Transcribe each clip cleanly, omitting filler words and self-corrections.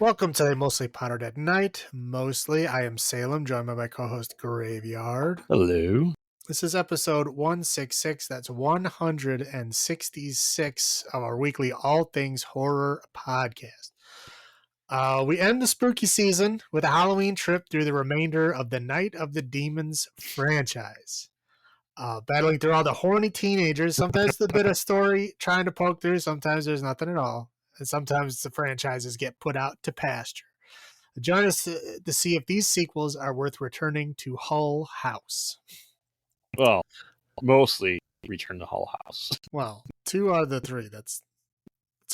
Welcome to Mostly Pottered at Night. Mostly, I am Salem, joined by my co-host Graveyard. Hello. This is episode 166. That's 166 of our weekly All Things Horror podcast. We end the spooky season with a Halloween trip through the remainder of the Night of the Demons franchise. Battling through all the horny teenagers. Sometimes the bit of story trying to poke through. Sometimes there's nothing at all. And sometimes the franchises get put out to pasture. Join us to see if these sequels are worth returning to Hull House. Well, mostly Return to Hull House. Well, 2 out of the 3. That's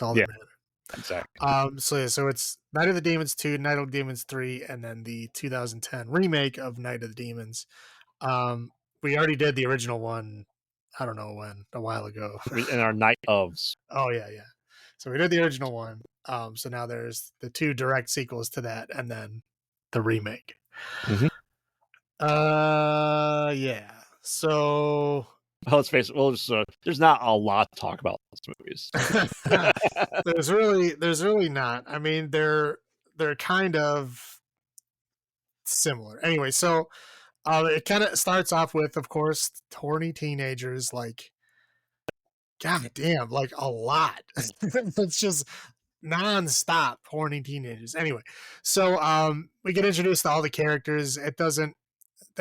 all that matters. Exactly. So it's Night of the Demons 2, Night of the Demons 3, and then the 2010 remake of Night of the Demons. We already did the original one, I don't know when, a while ago. In our Night ofs. Oh, yeah. So we did the original one. So now there's the 2 direct sequels to that, and then the remake. Mm-hmm. Yeah. So Well, let's face it. There's not a lot to talk about in these movies. there's really not. I mean, they're kind of similar. Anyway, so it kind of starts off with, of course, horny teenagers. Like, god damn, like a lot. It's just non-stop horny teenagers. Anyway, so we get introduced to all the characters. They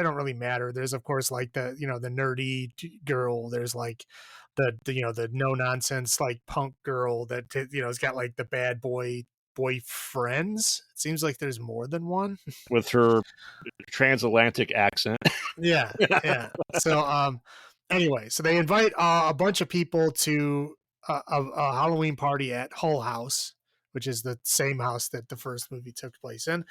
don't really matter. There's of course like the nerdy girl. There's like the no nonsense like punk girl that has got like the bad boyfriends. It seems like there's more than one with her transatlantic accent. Yeah. So anyway, so they invite a bunch of people to a Halloween party at Hull House, which is the same house that the first movie took place in.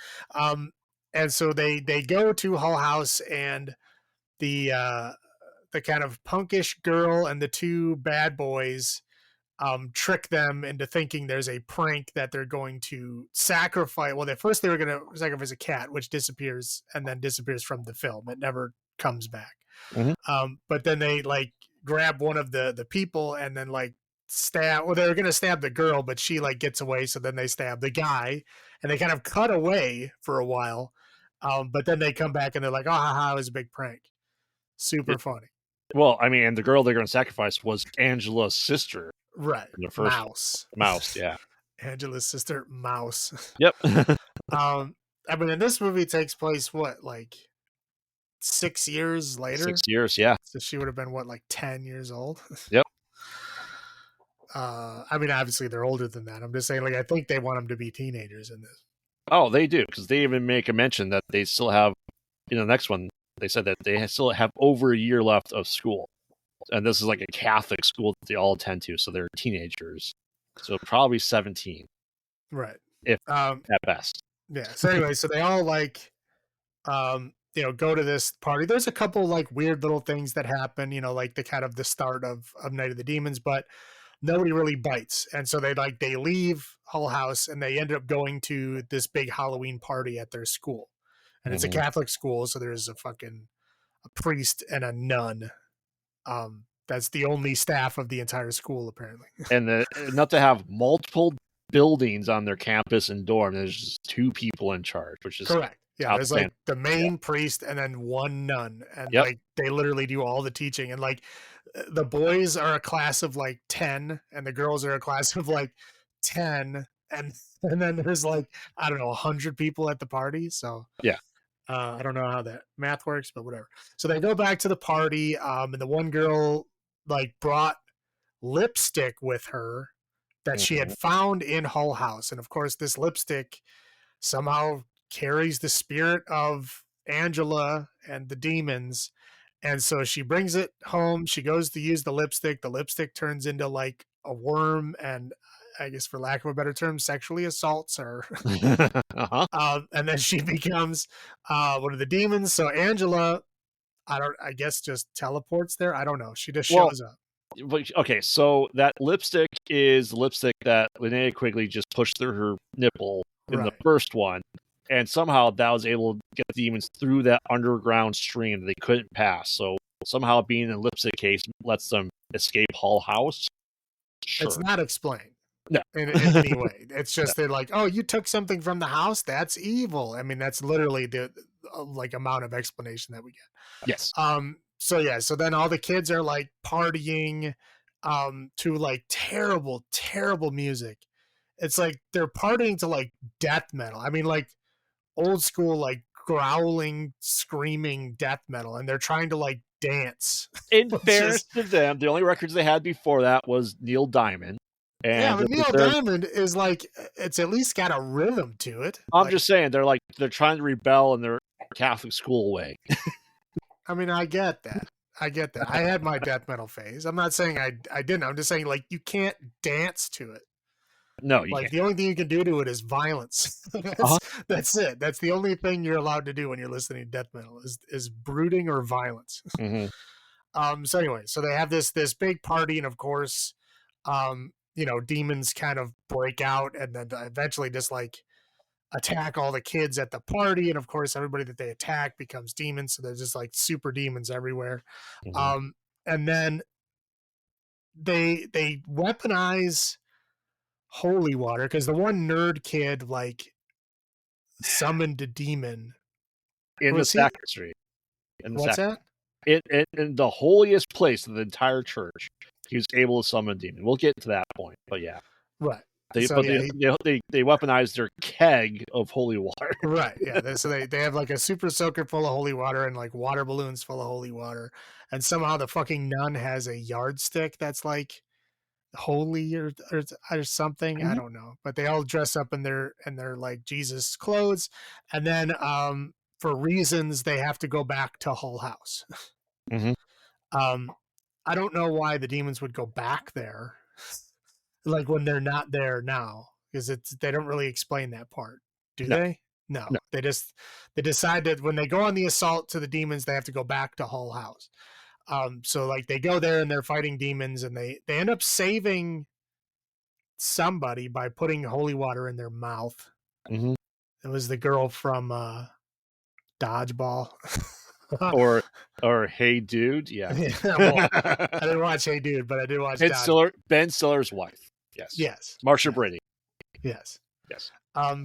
And so they go to Hull House, and the kind of punkish girl and the 2 bad boys trick them into thinking there's a prank that they're going to sacrifice. Well, at first they were going to sacrifice a cat, which disappears and then disappears from the film. It never comes back. Mm-hmm. But then they like grab one of the people and then like stab. Well, they're going to stab the girl, but she like gets away. So then they stab the guy, and they kind of cut away for a while. But then they come back and they're like, "Oh, haha, it was a big prank." Super funny. Well, I mean, and the girl they're going to sacrifice was Angela's sister. Right. The first Mouse, yeah. Angela's sister, Mouse. Yep. I mean, and this movie takes place, what, like 6 years later? 6 years, yeah. So she would have been, what, like 10 years old? Yep. I mean, obviously they're older than that. I'm just saying, like, I think they want them to be teenagers in this. Oh, they do, because they even make a mention that they still have, in the next one, they said that they still have over a year left of school. And this is like a Catholic school that they all attend to, so they're teenagers. So probably 17. Right. If at best. Yeah. So anyway, so they all like go to this party. There's a couple like weird little things that happen, like the kind of the start of Night of the Demons, but nobody really bites. And so they leave Hull House and they end up going to this big Halloween party at their school. And it's a Catholic school, so there's a priest and a nun. That's the only staff of the entire school, apparently. And not to have multiple buildings on their campus and dorm, there's just 2 people in charge, which is correct. Yeah, there's like the main priest and then 1 nun, and like they literally do all the teaching. And like the boys are a class of like 10, and the girls are a class of like 10, and then there's like I don't know 100 people at the party. So yeah. I don't know how that math works, but whatever. So they go back to the party, and the one girl like brought lipstick with her that she had found in Hull House. And of course, this lipstick somehow carries the spirit of Angela and the demons. And so she brings it home. She goes to use the lipstick. The lipstick turns into like a worm, and I guess for lack of a better term, sexually assaults her. And then she becomes one of the demons. So Angela, I guess just teleports there. I don't know. She just shows up. Okay, so that lipstick is the lipstick that Linnea Quigley just pushed through her nipple in the first one. And somehow that was able to get the demons through that underground stream that they couldn't pass. So somehow being in a lipstick case lets them escape Hull House. Sure. It's not explained. No. in any way. It's just they're like, oh, you took something from the house, that's evil. I mean, that's literally the like amount of explanation that we get. Yes. So yeah, so then all the kids are like partying to like terrible music. It's like they're partying to like death metal. I mean, like old school, like growling, screaming death metal, and they're trying to like dance. In Which fairness is to them, the only records they had before that was Neil Diamond. yeah, And but this is Neil their Diamond is like it's at least got a rhythm to it. I'm Like just saying they're trying to rebel in their Catholic school way. I mean, I get that. I get that. I had my death metal phase. I'm not saying I didn't. I'm just saying like you can't dance to it. No, you Like can't. the only thing you can do to it is violence. Uh-huh. That's it. That's the only thing you're allowed to do when you're listening to death metal is brooding or violence. Mm-hmm. So anyway, so they have this big party, and of course, you know, demons kind of break out, and then eventually just like attack all the kids at the party, and of course, everybody that they attack becomes demons. So there's just like super demons everywhere. Mm-hmm. And then they weaponize holy water because the one nerd kid like summoned a demon. In the Was he? sacristy. In the What's sac that? in the holiest place of the entire church, he was able to summon a demon. We'll get to that point, but yeah. Right. They So but yeah, they weaponized their keg of holy water. right. Yeah. So they have like a super soaker full of holy water and like water balloons full of holy water, and somehow the fucking nun has a yardstick that's like holy or something. I Mhm. don't know, but they all dress up in their like Jesus clothes, and then for reasons they have to go back to Hull House. Mhm. um, I don't know why the demons would go back there, like when they're not there now, because it's they don't really explain that part, do No, they? No, no. they decide that when they go on the assault to the demons, they have to go back to Hull House. So like they go there and they're fighting demons, and they end up saving somebody by putting holy water in their mouth. Mhm. It was the girl from Dodgeball. Or Hey Dude, yeah. Yeah, well, I didn't watch Hey Dude, but I did watch Dodgeball. Ben Stiller's wife. Yes. Yes, Marsha yes, Brady. yes. Yes.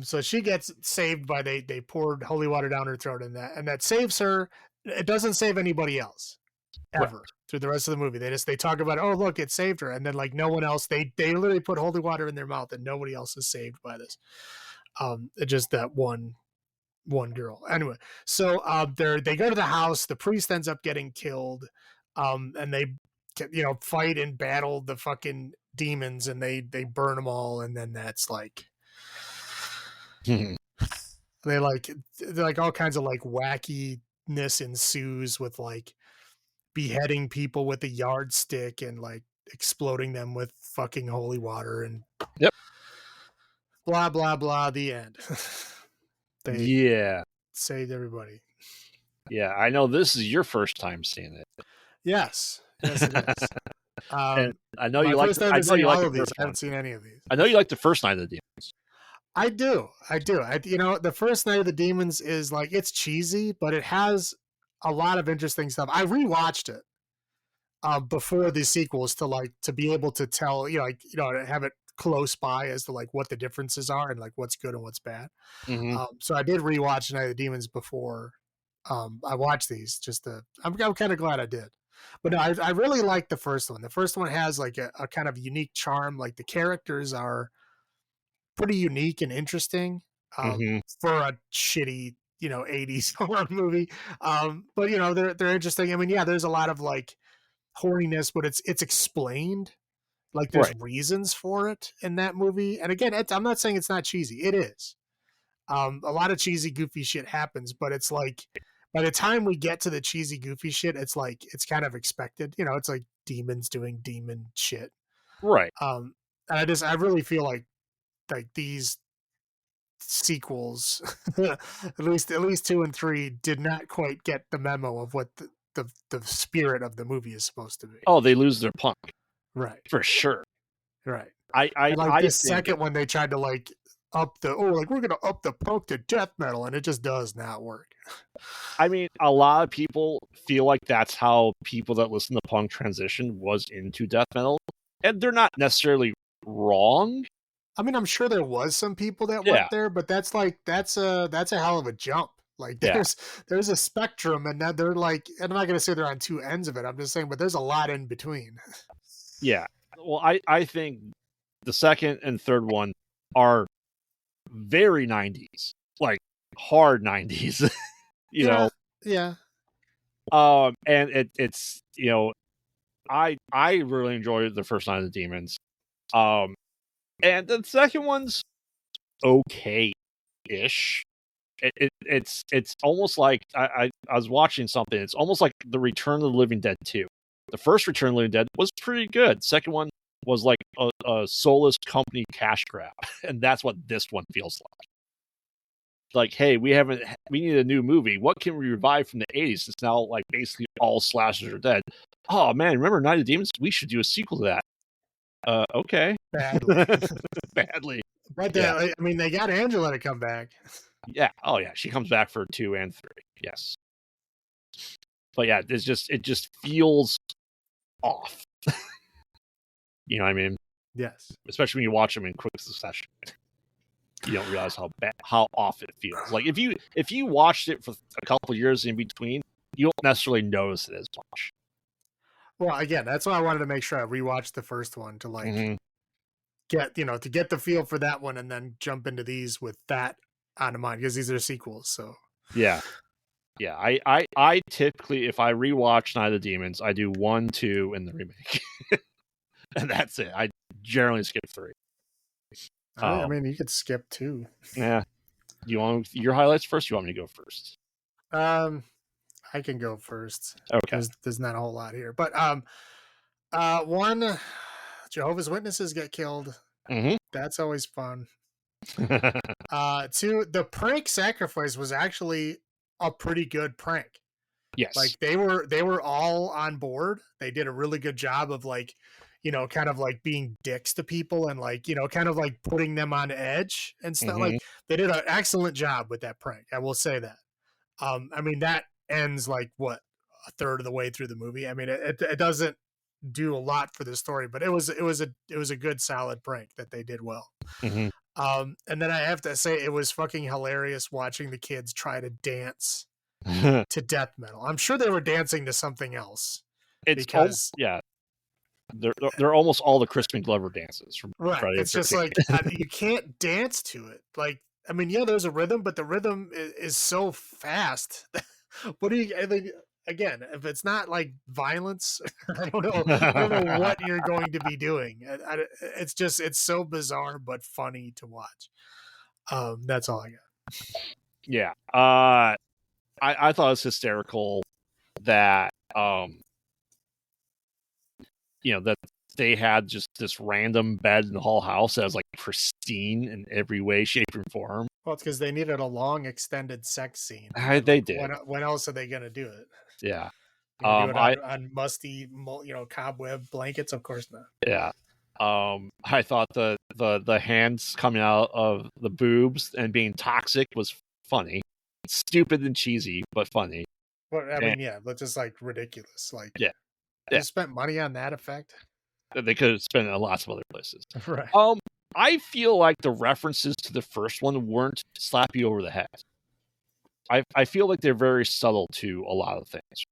So she gets saved by they poured holy water down her throat, and that saves her. It doesn't save anybody else Right. ever through the rest of the movie. They talk about, oh look, it saved her, and then like no one else. They literally put holy water in their mouth, and nobody else is saved by this. Just that one girl. Anyway, so they go to the house. The priest ends up getting killed, and they fight and battle the fucking demons, and they burn them all, and then that's like Mhm. they like they're like all kinds of like wackiness ensues with like beheading people with a yardstick and like exploding them with fucking holy water and Yep. blah blah blah. The end. They Yeah. saved everybody. Yeah. I know this is your first time seeing it. Yes, yes, it is. And My first time I to know see you like all the of these. first I one. haven't seen any of these. I know you like the first Night of the Demons. I do. The first Night of the Demons is like it's cheesy, but it has a lot of interesting stuff. I rewatched it before the sequels to be able to tell, to have it close by as to like what the differences are and like what's good and what's bad. Mhm. So I did rewatch Night of the Demons before I watched these. I'm kind of glad I did. But no, I really like the first one. The first one has like a kind of unique charm. Like the characters are pretty unique and interesting Mhm. for a shitty 80s horror movie. But they're interesting. I mean, yeah, there's a lot of like horniness, but it's explained. Like there's Right. reasons for it in that movie. And again, I'm not saying it's not cheesy. It is. A lot of cheesy, goofy shit happens, but it's like by the time we get to the cheesy, goofy shit, it's like it's kind of expected. It's like demons doing demon shit. Right. And I really feel like these sequels, at least 2 and 3, did not quite get the memo of what the spirit of the movie is supposed to be. Oh, they lose their punk Right, for sure. right. I And like I this think second one, they tried to like we're gonna up the punk to death metal, and it just does not work. I mean, a lot of people feel like that's how people that listen to punk transition was into death metal, and they're not necessarily wrong. I mean, I'm sure there was some people that Yeah, went there, but that's a hell of a jump. Like yeah, there's a spectrum, and that they're like, and I'm not gonna say they're on two ends of it. I'm just saying, but there's a lot in between. yeah. Well, I think the second and third one are very 90s, like hard 90s, you Yeah, know. yeah. And it's I really enjoyed the first Night of the Demons. Um, and the second one's okay ish. It's almost like I was watching something. It's almost like the Return of the Living Dead 2. The first Return of the Living Dead was pretty good. Second one was like a soulless company cash grab, and that's what this one feels like. Like, hey, we need a new movie. What can we revive from the 80s? It's now like basically all slashers are dead. Oh man, remember Night of the Demons? We should do a sequel to that. Okay. Badly. Badly. But Yeah. I mean, they got Angela to come back. Yeah. Oh yeah. She comes back for 2 and 3. Yes. But yeah, it just feels off. You know what I mean? Yes. Especially when you watch them in quick succession. You don't realize how off it feels. Like if you watched it for a couple of years in between, you don't necessarily notice it as much. Well, again, that's why I wanted to make sure I rewatched the first one to like get to get the feel for that one, and then jump into these with that on mind, because these are sequels. So Yeah. Yeah, I typically, if I rewatch Night of the Demons, I do 1, 2, and the remake, and that's it. I generally skip 3. I mean, you could skip two. Yeah. Do you want your highlights first? Or you want me to go first? I can go first. Okay. There's not a whole lot here, but one, Jehovah's Witnesses get killed. Mm-hmm. That's always fun. Two, the prank sacrifice was actually a pretty good prank. Yes. Like they were all on board. They did a really good job of like, kind of like being dicks to people, and like, kind of like putting them on edge and stuff. Mm-hmm. Like they did an excellent job with that prank. I will say that. I mean, that ends like what, a third of the way through the movie. I mean, it doesn't do a lot for the story, but it was a good solid prank that they did well. Mm-hmm. And then I have to say it was fucking hilarious watching the kids try to dance to death metal. I'm sure they were dancing to something else. It's because yeah. They're almost all the Crispin Glover dances from right, Friday it's the just 13th. like you can't dance to it. Like, I mean, yeah, there's a rhythm, but the rhythm is so fast. What do you? I mean, again, if it's not like violence, I don't know. I don't know what you're going to be doing. It's so bizarre but funny to watch. That's all I got. Yeah. I thought it was hysterical that that they had just this random bed in the whole house that was like pristine in every way, shape, and form. Well, it's because they needed a long, extended sex scene. They did. When else are they going to do it? Yeah. You're gonna do it on musty, cobweb blankets? Of course not. Yeah. I thought the hands coming out of the boobs and being toxic was funny. Stupid and cheesy, but funny. But I mean, yeah, but just like ridiculous. Like, yeah. They spent money on that effect. They could have spent it in lots of other places. Right. I feel like the references to the first one weren't slap you over the head. I feel like they're very subtle to a lot of things.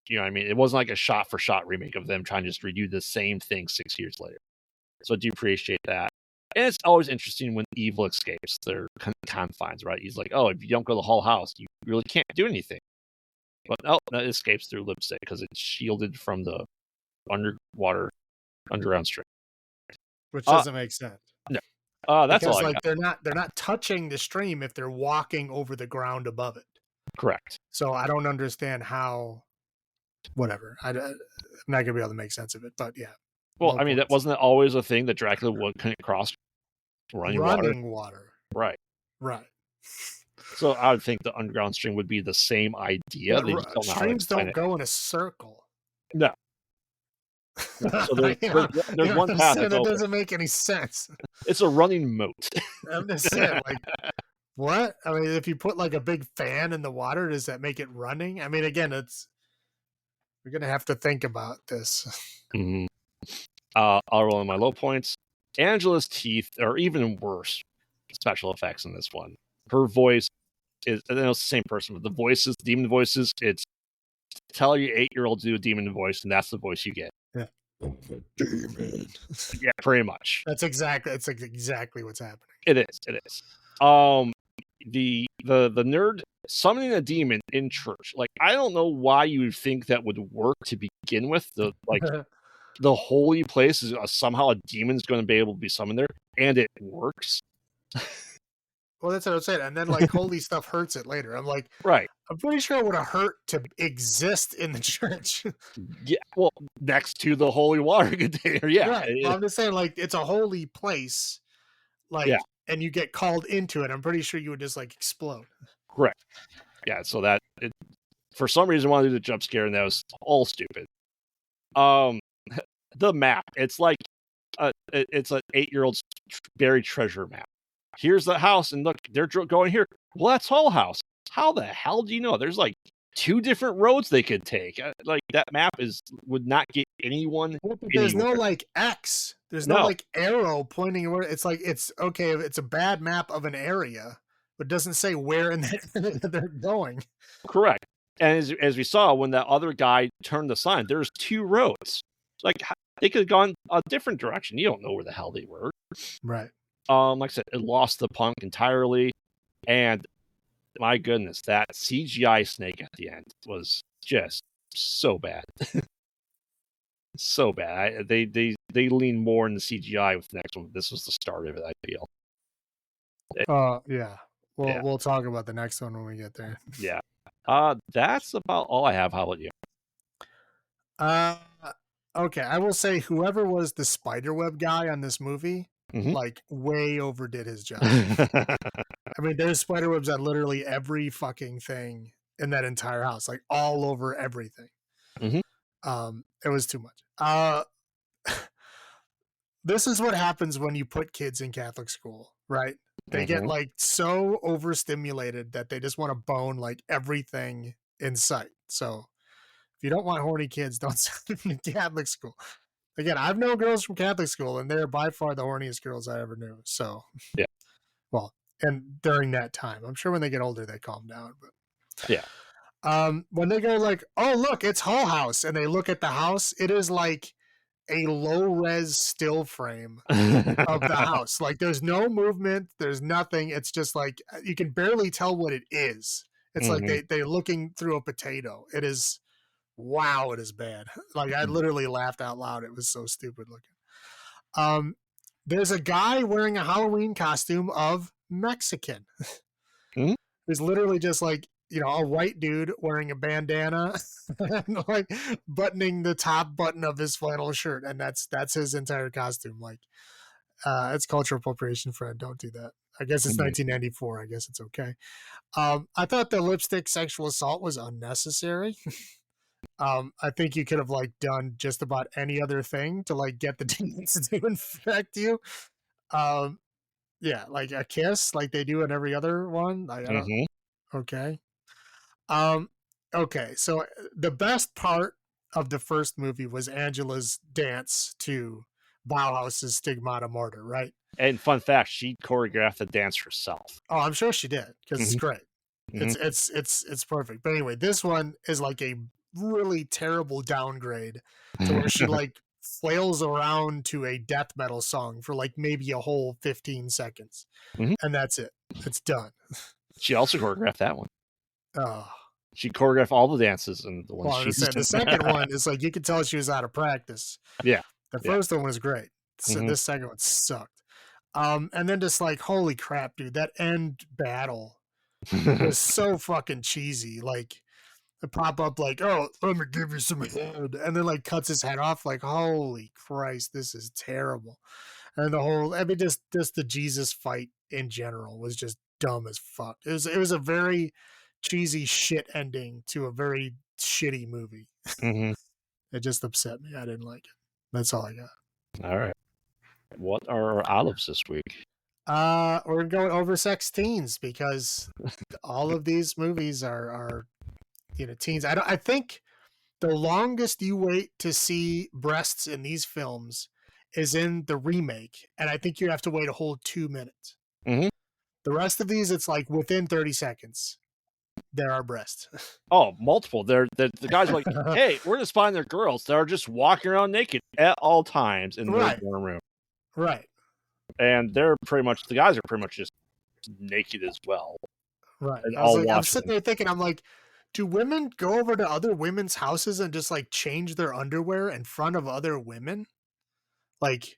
You know what I mean? It wasn't like a shot for shot remake of them trying to just redo the same thing 6 years later. So I do appreciate that. And it's always interesting when evil escapes their confines, right? He's like, oh, if you don't go to the whole house, you really can't do anything. But no, it escapes through lipstick because it's shielded from the underground stream. Which doesn't make sense. No. That's because all I like got. they're not touching the stream if they're walking over the ground above it. Correct. So I don't understand how. Whatever. I'm not gonna be able to make sense of it, but yeah. Well, I mean, that wasn't always a thing that Dracula couldn't cross running water. Right. Right. So I would think the underground stream would be the same idea. They just don't know streams how to don't go in a circle. No. So there's one path that doesn't make any sense. It's a running moat. I'm just saying, like, what? I mean, if you put like a big fan in the water, does that make it running? I mean, again, we're gonna have to think about this. Mm-hmm. I'll roll in my low points. Angela's teeth are even worse special effects in this one. Her voice is, I know it's the same person, but the voices, demon voices, it's tell your 8-year-old to do a demon voice, and that's the voice you get. Yeah. Demon. Yeah, pretty much. That's exactly what's happening. It is. It is. The nerd summoning a demon in church. Like, I don't know why you would think that would work to begin with. The holy place is somehow a demon's going to be able to be summoned there, and it works. Well, that's what I'm saying. And then like holy stuff hurts it later. I'm like, right. I'm pretty sure it would have hurt to exist in the church. Yeah, well, next to the holy water container. Yeah. Right. Well, I'm just saying, like, it's a holy place, like, yeah. and you get called into it. I'm pretty sure you would just like explode. Correct. Yeah. So that for some reason, I wanted to do the jump scare, and that was all stupid. The map. It's like it's an 8-year-old's buried treasure map. Here's the house, and look, they're going here. Well, that's Hull House. How the hell do you know? There's like 2 different roads they could take. Like that map would not get anyone. There's no like X. There's no like arrow pointing where it's like it's okay. It's a bad map of an area, but doesn't say where in they're going. Correct. And as we saw when that other guy turned the sign, there's 2 roads. Like they could have gone a different direction. You don't know where the hell they were. Right. Like I said, it lost the punk entirely, and my goodness, that CGI snake at the end was just so bad. So bad. They lean more in the CGI with the next one. This was the start of it, I feel. Yeah. We'll talk about the next one when we get there. Yeah. That's about all I have. How about you? Okay. I will say whoever was the spiderweb guy on this movie, like way overdid his job. I mean, there's spiderwebs on literally every fucking thing in that entire house, like all over everything. It was too much. This is what happens when you put kids in Catholic school, right? They get like so overstimulated that they just want to bone like everything in sight. So if you don't want horny kids, don't send them to Catholic school. Again, I've known girls from Catholic school, and they're by far the horniest girls I ever knew. So, yeah. Well, and during that time, I'm sure when they get older, they calm down. But yeah, when they go like, "Oh, look, it's Hull House," and they look at the house, it is like a low-res still frame of the house. Like, there's no movement, there's nothing. It's just like you can barely tell what it is. It's like they're looking through a potato. It is. Wow, it is bad. Like I literally laughed out loud. It was so stupid looking. There's a guy wearing a Halloween costume of Mexican. There's literally just like, you know, a white dude wearing a bandana and like buttoning the top button of his flannel shirt, and that's his entire costume. Like it's cultural appropriation, friend. Don't do that. I guess it's 1994. I guess it's okay. I thought the lipstick sexual assault was unnecessary. I think you could have like done just about any other thing to like get the demons to infect you. Yeah, like a kiss, like they do in every other one. I don't. Okay. Okay. So the best part of the first movie was Angela's dance to Bauhaus's Stigmata Mortar, right? And fun fact, she choreographed the dance herself. Oh, I'm sure she did because it's great. It's perfect. But anyway, this one is like a really terrible downgrade to where she like flails around to a death metal song for like maybe a whole 15 seconds. And that's it. It's done. She also choreographed that one. Oh. She choreographed all the dances and the ones well, the second one is like you could tell she was out of practice. Yeah. The first one was great. So this second one sucked. And then just like, holy crap, dude, that end battle was so fucking cheesy. Like it pop up like, oh, let me give you some head, and then like cuts his head off. Like, holy Christ, this is terrible. And the whole, I mean, just the Jesus fight in general was just dumb as fuck. It was a very cheesy shit ending to a very shitty movie. It just upset me. I didn't like it. That's all I got. All right. What are our olives this week? We're going over sex teens because all of these movies are you know, teens. I think the longest you wait to see breasts in these films is in the remake, and I think you have to wait a whole 2 minutes. Mm-hmm. The rest of these, it's like within 30 seconds, there are breasts. Oh, multiple. The guys are like, hey, we're just finding their girls that are just walking around naked at all times in their Right. dorm room. Right. And they're pretty much, the guys are pretty much just naked as well. Right. And I was all like, I'm watching. sitting there thinking, I'm like, do women go over to other women's houses and just like change their underwear in front of other women? Like,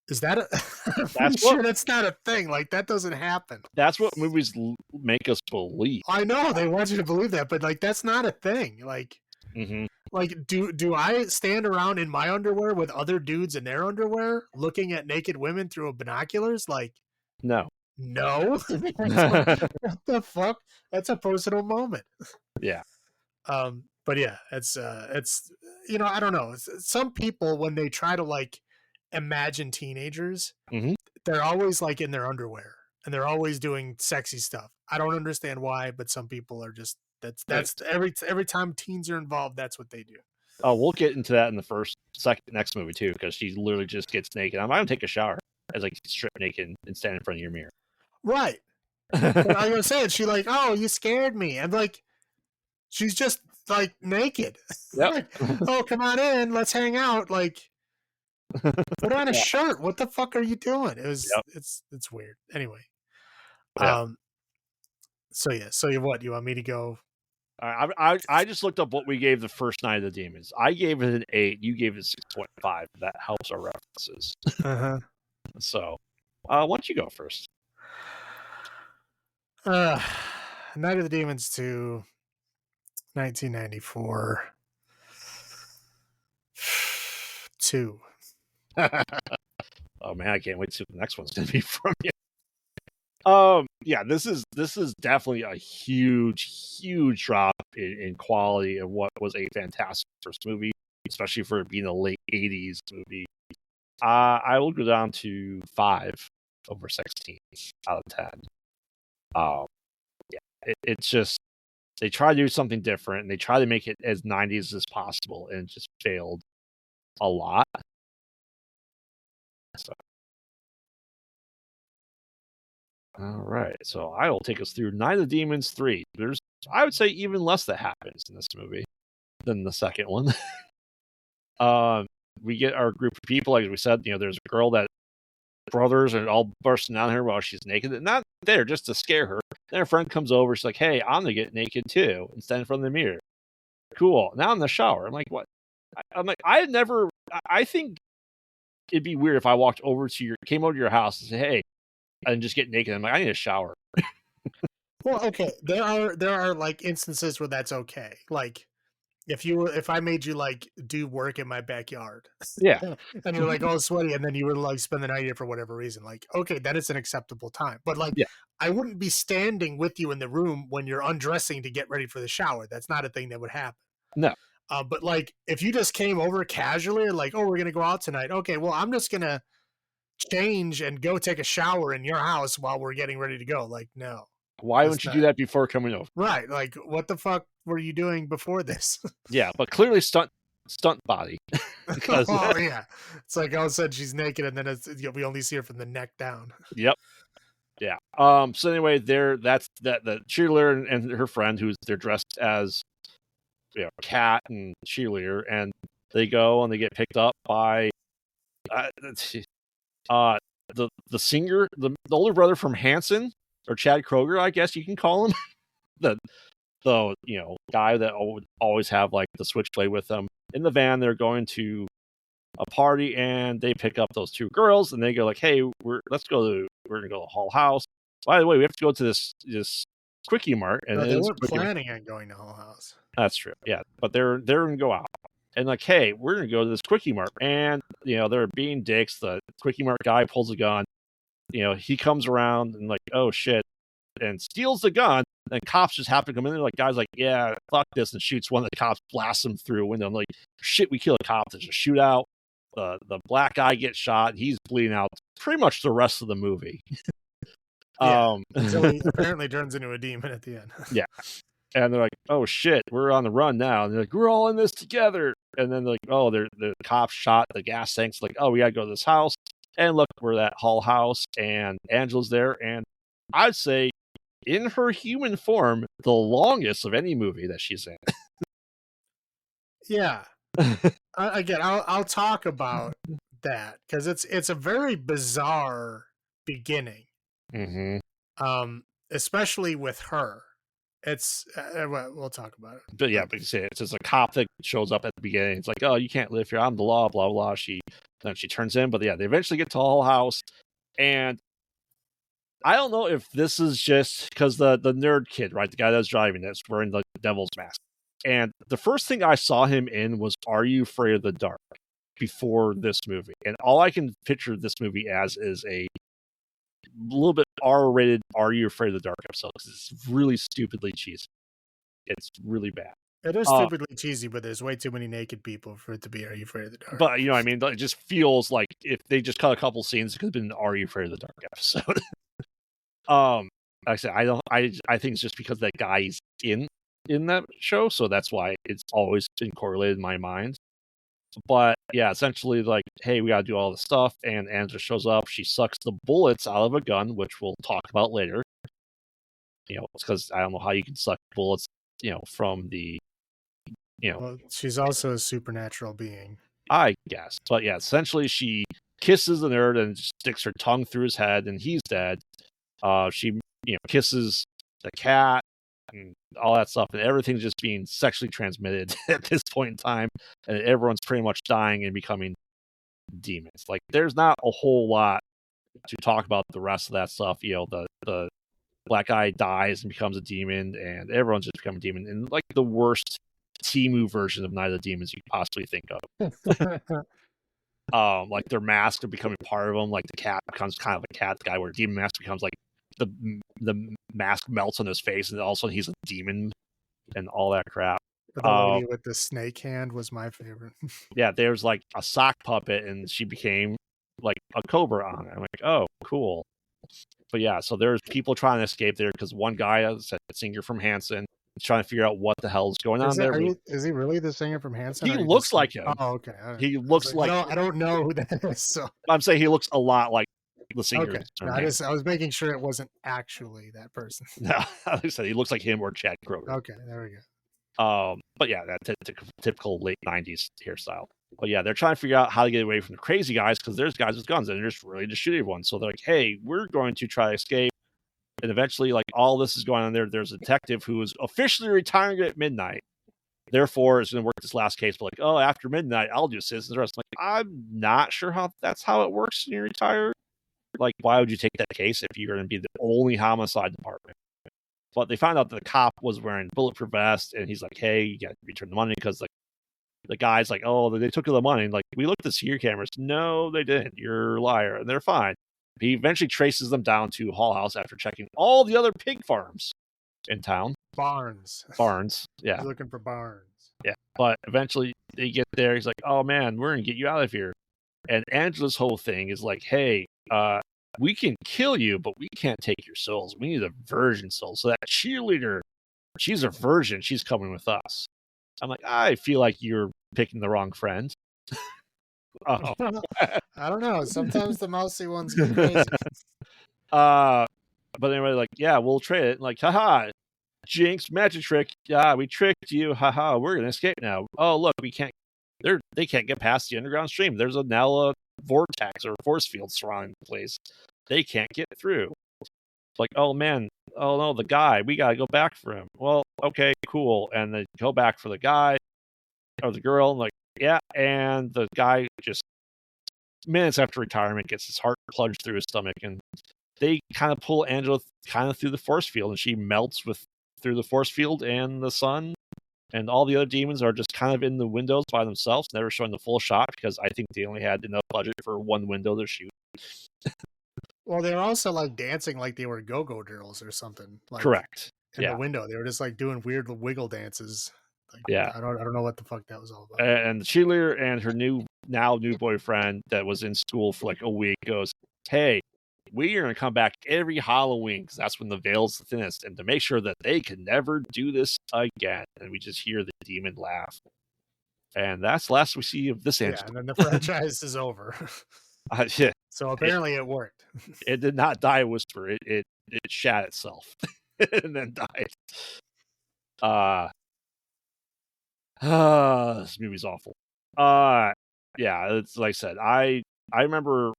is that a I'm pretty That's what sure that's not a thing. Like, that doesn't happen. that's what movies make us believe. I know they want you to believe that, but like that's not a thing. Mm-hmm. Like do I stand around in my underwear with other dudes in their underwear looking at naked women through binoculars? Like, No. no. What the fuck? That's a personal moment. Yeah. But yeah, it's I don't know. Some people when they try to like imagine teenagers, Mm-hmm. they're always like in their underwear and they're always doing sexy stuff. I don't understand why, but some people are just that's every time teens are involved, that's what they do. Oh, we'll get into that in the next movie too, because she literally just gets naked. I'm gonna take a shower as like strip naked and stand in front of your mirror. Right. But I was saying, she like, oh, you scared me. And like, she's just like naked. Yep. Like, oh, come on in, let's hang out. Like, put on a Yeah. shirt. What the fuck are you doing? Yep. It's weird. Anyway. Yeah. So yeah. So you what? You want me to go? I just looked up what we gave the first Night of the Demons. I gave it an 8. You gave it 6.5. That helps our references. Uh-huh. So, why don't you go first? Night of the Demons 2, 1994. 2. Oh man, I can't wait to see what the next one's gonna be from you. Yeah, this is definitely a huge drop in quality of what was a fantastic first movie, especially for it being a late 80s movie. I will go down to 5 over 16 out of 10. Yeah, it's just they try to do something different and they try to make it as 90s as possible, and it just failed a lot. So, all right, so I will take us through Night of the Demons 3. There's, I would say, even less that happens in this movie than the second one. We get our group of people, like we said, there's a girl that brothers are all bursting down her while she's naked, and not there just to scare her. Then her friend comes over, she's like, hey, I'm gonna get naked too, and stand in front of the mirror. Cool. Now I'm in the shower. I'm like, what? I'm like, I think it'd be weird if I came over to your house and said, hey, and just get naked. I'm like, I need a shower. Well, okay. There are like instances where that's okay. Like if I made you like do work in my backyard, Yeah. and you're like all sweaty, and then you would like spend the night here for whatever reason, like okay, that is an acceptable time. But like, Yeah. I wouldn't be standing with you in the room when you're undressing to get ready for the shower. That's not a thing that would happen. No. But like, if you just came over casually and like, oh, we're gonna go out tonight. Okay, well, I'm just gonna change and go take a shower in your house while we're getting ready to go. Like, no. Why wouldn't you do that before coming over? Right. Like, what the fuck were you doing before this? Yeah, but clearly stunt body. Oh, yeah. It's like all of a sudden she's naked and then we only see her from the neck down. Yep. Yeah. So anyway, that's the cheerleader and her friend they're dressed as Cat and cheerleader, and they go and they get picked up by the singer, the older brother from Hanson, or Chad Kroger, I guess you can call him. the guy that would always have like the switchblade with them. In the van, they're going to a party, and they pick up those two girls, and they go like, "Hey, we're gonna go to the Hull House. By the way, we have to go to this Quickie Mart." And no, they weren't planning on going to Hull House. That's true, yeah. But they're gonna go out, and like, "Hey, we're gonna go to this Quickie Mart," and they're being dicks. The Quickie Mart guy pulls a gun. He comes around and like, "Oh shit," and steals the gun. And cops just happen to come in there, like, guys like, yeah, fuck this, and shoots one of the cops, blasts him through a window. I'm like, shit, we kill a cop. There's a shootout. The black guy gets shot. He's bleeding out pretty much the rest of the movie. Until he apparently turns into a demon at the end. Yeah. And they're like, oh shit, we're on the run now. And they're like, we're all in this together. and then like, oh, the cops shot the gas tanks. Like, oh, we gotta go to this house, and look, we're at Hull House, and Angela's there, and I'd say in her human form, the longest of any movie that she's in. Yeah. Again, I'll talk about that because it's a very bizarre beginning. Mm-hmm. Especially with her. It's we'll talk about it. But yeah, but you say it's just a cop that shows up at the beginning. It's like, oh, you can't live here. I'm the law. Blah blah. Then she turns in, but yeah, they eventually get to Hull House, and I don't know if this is just because the nerd kid, right, the guy that's driving this, wearing the devil's mask, and the first thing I saw him in was "Are You Afraid of the Dark?" before this movie, and all I can picture this movie as is a little bit R-rated "Are You Afraid of the Dark" episode because it's really stupidly cheesy. It's really bad. It is stupidly cheesy, but there's way too many naked people for it to be Are You Afraid of the Dark? But you know what I mean? It just feels like if they just cut a couple scenes, it could have been an Are You Afraid of the Dark episode. Like I said, I think it's just because that guy's in that show, so that's why it's always been correlated in my mind. But yeah, essentially, like, hey, we gotta do all this stuff, and Angela shows up. She sucks the bullets out of a gun, which we'll talk about later. You know, it's because I don't know how you can suck bullets, you know, from the, you know. Well, she's also a supernatural being, I guess, but yeah, essentially, she kisses the nerd and sticks her tongue through his head, and he's dead. She, you know, kisses the cat and all that stuff, and everything's just being sexually transmitted at this point in time, and everyone's pretty much dying and becoming demons. Like, there's not a whole lot to talk about the rest of that stuff. You know, the black guy dies and becomes a demon, and everyone's just becoming a demon, and like the worst Timu version of Night of the Demons you could possibly think of. Like their masks are becoming part of them. Like the cat becomes kind of a cat guy, where demon mask becomes like the mask melts on his face, and all of a sudden he's a demon and all that crap. But the lady with the snake hand was my favorite. Yeah, there's like a sock puppet, and she became like a cobra on it. I'm like, oh, cool. But yeah, so there's people trying to escape there because one guy, as I said, singer from Hanson, is trying to figure out what the hell is going on there. Is he really the singer from Hanson? He looks like him. Oh, okay. He looks like. I don't know who that is. So I'm saying he looks a lot like the singer. Okay. I was making sure it wasn't actually that person. No, like I said, he looks like him or Chad Kroger. Okay, there we go. But yeah, that typical late '90s hairstyle. But yeah, they're trying to figure out how to get away from the crazy guys because there's guys with guns and they're just ready to shoot everyone. So they're like, "Hey, we're going to try to escape." And eventually, like all this is going on there. There's a detective who is officially retiring at midnight. Therefore, is going to work this last case. But like, oh, after midnight, I'll do citizen's arrest. Like, I'm not sure how that's how it works when you retire. Like, why would you take that case if you're going to be the only homicide department? But they found out that the cop was wearing bulletproof vest, and he's like, "Hey, you got to return the money," because like the guy's like, "Oh, they took the money." And like, we looked at the security cameras. No, they didn't. You're a liar, and they're fine. He eventually traces them down to Hull House after checking all the other pig farms in town. Barns. Yeah. He's looking for barns. Yeah. But eventually they get there. He's like, "Oh man, we're gonna get you out of here." And Angela's whole thing is like, "Hey, we can kill you, but we can't take your souls. We need a virgin soul." So that cheerleader, she's a virgin. She's coming with us. I'm like, I feel like you're picking the wrong friend. I don't know. Sometimes the mousy ones get crazy. But anyway, like, yeah, we'll trade it. Like, haha, jinx, magic trick. Yeah, we tricked you. Haha, we're gonna escape now. Oh, look, we can't. They can't get past the underground stream. There's now a vortex or force field surrounding the place. They can't get through. It's like, oh man, oh no, the guy. We gotta go back for him. Well, okay, cool. And they go back for the guy or the girl. And like, yeah, and the guy just minutes after retirement gets his heart plunged through his stomach, and they kind of pull Angela kind of through the force field, and she melts through the force field, and the sun and all the other demons are just kind of in the windows by themselves, never showing the full shot because I think they only had enough budget for one window to shoot. Well, they were also like dancing like they were go-go girls or something. Like, correct. In the window, they were just like doing weird wiggle dances. Like, yeah, I don't know what the fuck that was all about. And the cheerleader and her new boyfriend that was in school for like a week goes, "Hey, we are going to come back every Halloween because that's when the veil's the thinnest, and to make sure that they can never do this again." And we just hear the demon laugh. And that's the last we see of this Yeah, Angela. and then the franchise is over. Yeah, So it, apparently it worked. it did not die a whisper. It shat itself and then died. Uh, this movie's awful. Uh, yeah, it's like I said. I remember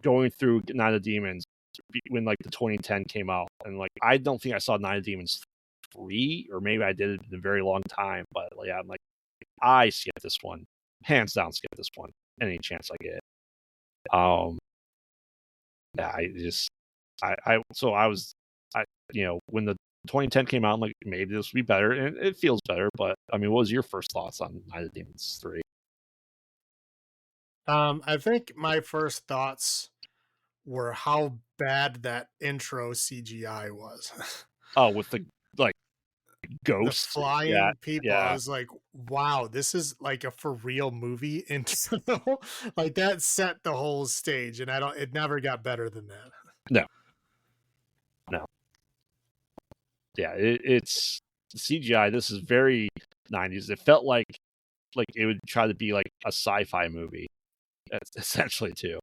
going through Night of Demons when like the 2010 came out, and like I don't think I saw Night of Demons 3, or maybe I did it in a very long time. But yeah, I'm like I skip this one, hands down, skip this one any chance I get. Um, yeah, I when the 2010 came out, I'm like maybe this would be better, and it feels better. But I mean, what was your first thoughts on Night of Demons 3? I think my first thoughts were how bad that intro CGI was. Oh, with the like The ghosts, yeah, flying people, I yeah, was like, wow, this is like a for real movie intro. Like that set the whole stage, and it never got better than that. no, no, yeah, it's CGI. This is very 90s. It felt like it would try to be like a sci-fi movie, essentially too.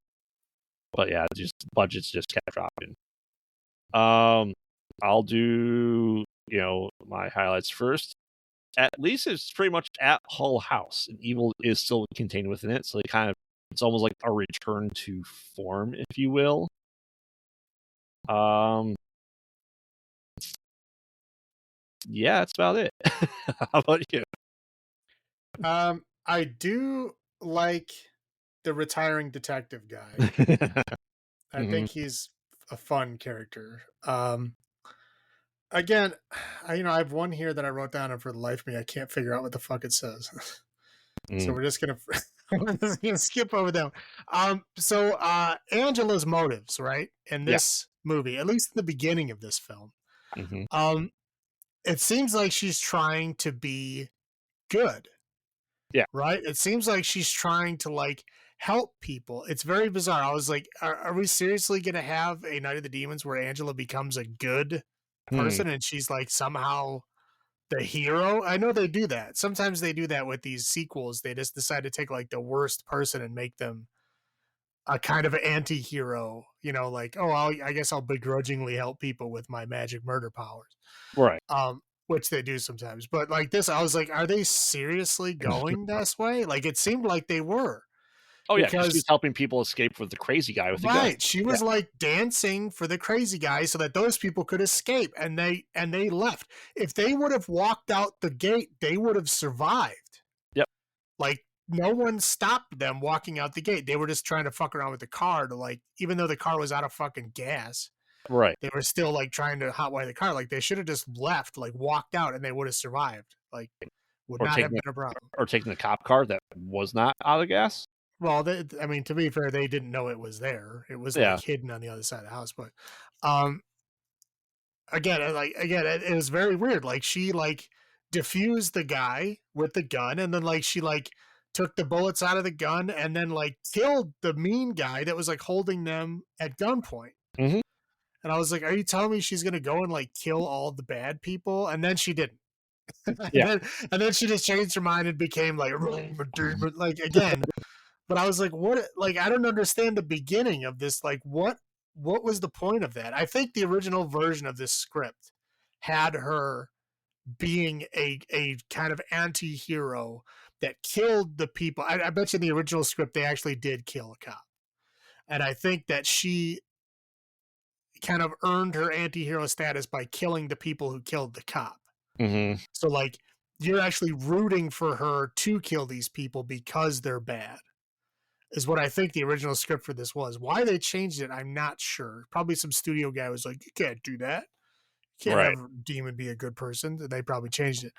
But yeah, just budgets just kept dropping. I'll do my highlights first. At least it's pretty much at Hull House, and evil is still contained within it. So it's almost like a return to form, if you will. Um, yeah, that's about it. How about you? I do like the retiring detective guy. I Hmm. think he's a fun character. Again, I have one here that I wrote down, and for the life of me, I can't figure out what the fuck it says. So Mm, we're just gonna we're just gonna skip over them. Angela's motives, right, in yeah. this movie, at least in the beginning of this film, Hmm. um, it seems like she's trying to be good, Yeah. right? It seems like she's trying to like help people. It's very bizarre. I was like, are we seriously gonna have a Night of the Demons where Angela becomes a good Hmm. person and she's like somehow the hero? I know they do that. Sometimes they do that with these sequels. They just decide to take like the worst person and make them a kind of anti-hero, like, oh, I guess I'll begrudgingly help people with my magic murder powers. Right. Which they do sometimes. But like this, I was like, are they seriously going this way? Like it seemed like they were, Oh yeah, because she was because helping people escape with the crazy guy with the gun. right, she Yeah. was like dancing for the crazy guy so that those people could escape, and they left. If they would have walked out the gate, they would have survived. Yep. Like no one stopped them walking out the gate. They were just trying to fuck around with the car to like, even though the car was out of fucking gas, Right. they were still like trying to hotwire the car. Like they should have just left, like walked out, and they would have survived. Like would Or not have taking been a problem. the cop car that was not out of gas. Well, I mean, to be fair, they didn't know it was there. It was like Yeah. hidden on the other side of the house. But um, again, it was very weird. Like she like diffused the guy with the gun, and then like she like took the bullets out of the gun, and then like killed the mean guy that was like holding them at gunpoint. Hmm. And I was like, "Are you telling me she's gonna go and like kill all the bad people?" And then she didn't. and Yeah. then and then she just changed her mind and became like, like again. But I was like, what? Like, I don't understand the beginning of this. Like, what was the point of that? I think the original version of this script had her being a kind of anti-hero that killed the people. I bet you in the original script they actually did kill a cop. And I think that she kind of earned her anti-hero status by killing the people who killed the cop. Hmm. So like you're actually rooting for her to kill these people because they're bad, is what I think the original script for this was. Why they changed it, I'm not sure. Probably some studio guy was like, you can't do that. You can't Right. have a demon be a good person. And they probably changed it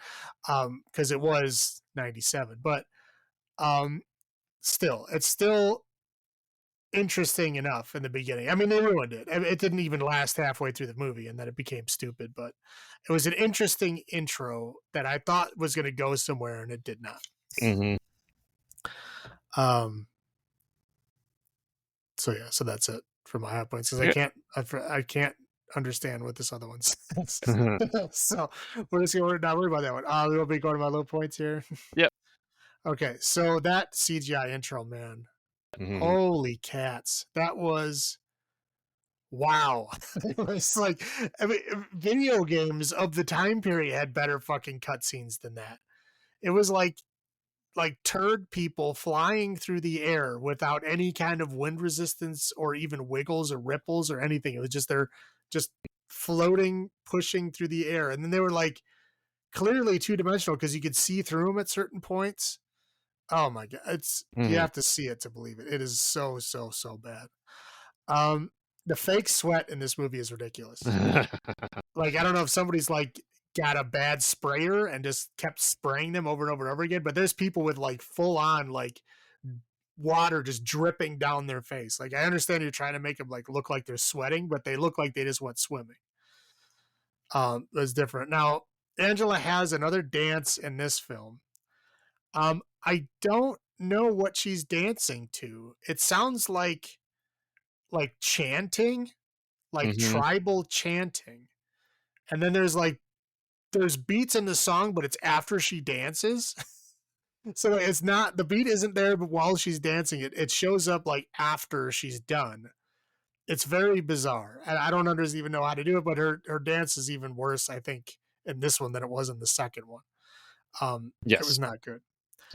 because it was 97. But um, still, it's still interesting enough in the beginning. I mean, they ruined it. It didn't even last halfway through the movie, and then it became stupid. But it was an interesting intro that I thought was going to go somewhere, and it did not. Hmm. Um, so yeah, so that's it for my hot points because Yeah. I can't understand what this other one says. So we're just gonna not worry about that one. We will be going to my low points here. Yep. Okay, so that CGI intro, man. Mm-hmm. Holy cats. That was wow. It's like, I mean, video games of the time period had better fucking cutscenes than that. It was like turd people flying through the air without any kind of wind resistance or even wiggles or ripples or anything. It was just they're just floating, pushing through the air. And then they were like clearly two-dimensional because you could see through them at certain points. Oh my god, it's you Mm-hmm. have to see it to believe it. It is so bad. Um, the fake sweat in this movie is ridiculous. Like I don't know if somebody's like got a bad sprayer and just kept spraying them over and over and over again, but there's people with like full on like water just dripping down their face. Like I understand you're trying to make them like look like they're sweating, but they look like they just went swimming. That's different. Now, Angela has another dance in this film. I don't know what she's dancing to. It sounds like chanting, like Mm-hmm. tribal chanting. And then there's beats in the song, but it's after she dances. So it's not the beat isn't there, but while she's dancing, it shows up like after she's done. It's very bizarre, and I don't even know how to do it. But her dance is even worse, I think, in this one than it was in the second one. It Yes. was not good.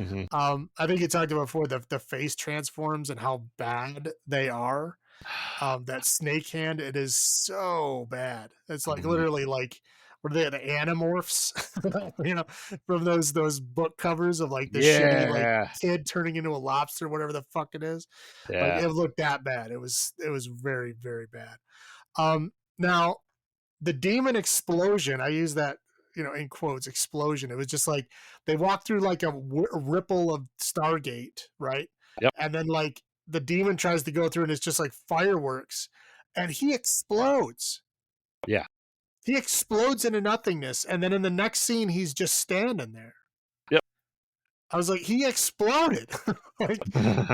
Mm-hmm. I think you talked about before the face transforms and how bad they are. That snake hand, it is so bad. It's like Mm-hmm. literally like what are they, the Animorphs, you know, from those book covers of like the shitty like Yeah. kid turning into a lobster, whatever the fuck it is. Like Yeah. it looked that bad. It was very very bad. Now the demon explosion, I use that, in quotes, explosion. It was just like they walked through like a ripple of Stargate, right? Yep. And then like the demon tries to go through and it's just like fireworks and he explodes. Yeah. He explodes into nothingness. And then in the next scene, he's just standing there. Yep. I was like, he exploded. Like,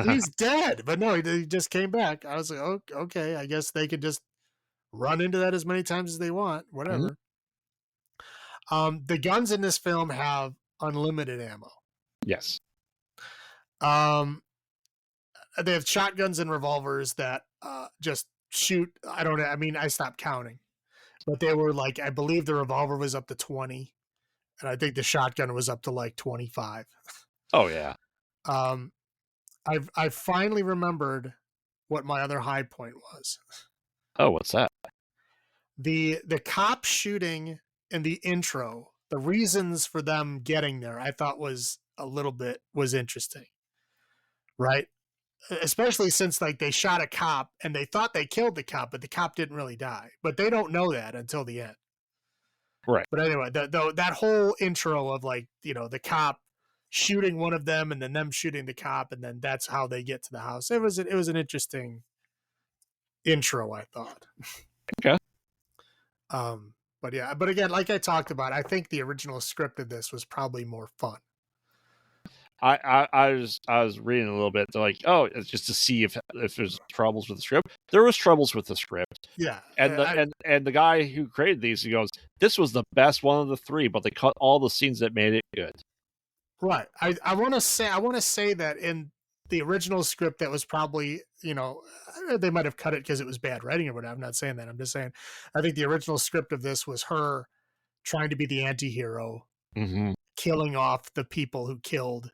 he's dead. But no, he just came back. I was like, oh, okay, I guess they could just run into that as many times as they want. Mhm. Whatever. The guns in this film have unlimited ammo. Yes. Um, they have shotguns and revolvers that just shoot. I don't know. I mean, I stopped counting, but they were like, I believe the revolver was up to 20, and I think the shotgun was up to like 25. Oh yeah. Um, I finally remembered what my other high point was. Oh, what's that? The cop shooting in the intro. The reasons for them getting there, I thought was interesting, right? Especially since like they shot a cop and they thought they killed the cop, but the cop didn't really die. But they don't know that until the end. Right. But anyway, that whole intro of like the cop shooting one of them and then them shooting the cop and then that's how they get to the house. It was an interesting intro, I thought. Okay. But yeah, but again, like I talked about, I think the original script of this was probably more fun. I was reading a little bit. They're like, oh, it's just to see if there's troubles with the script. There was troubles with the script, Yeah, and the guy who created these, he goes, this was the best one of the three, but they cut all the scenes that made it good. right. I want to say that in the original script, that was probably they might have cut it because it was bad writing or whatever. I'm not saying that. I'm just saying I think the original script of this was her trying to be the anti-hero, Mm-hmm. killing off the people who killed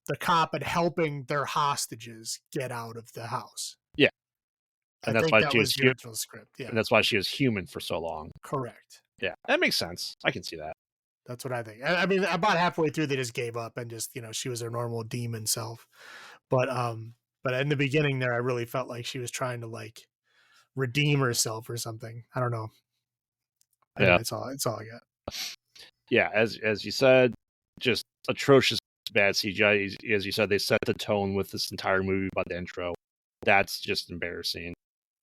the cop and helping their hostages get out of the house. Yeah, I and that's think why that she was was the original script. Yeah, and that's why she was human for so long. correct. Yeah, that makes sense. I can see that. That's what I think. I mean, about halfway through, they just gave up and just, she was her normal demon self. But in the beginning there, I really felt like she was trying to like redeem herself or something. I don't know. Yeah, Anyway, it's all I got. yeah. As you said, just atrocious bad CGI. As you said, they set the tone with this entire movie by the intro. That's just embarrassing.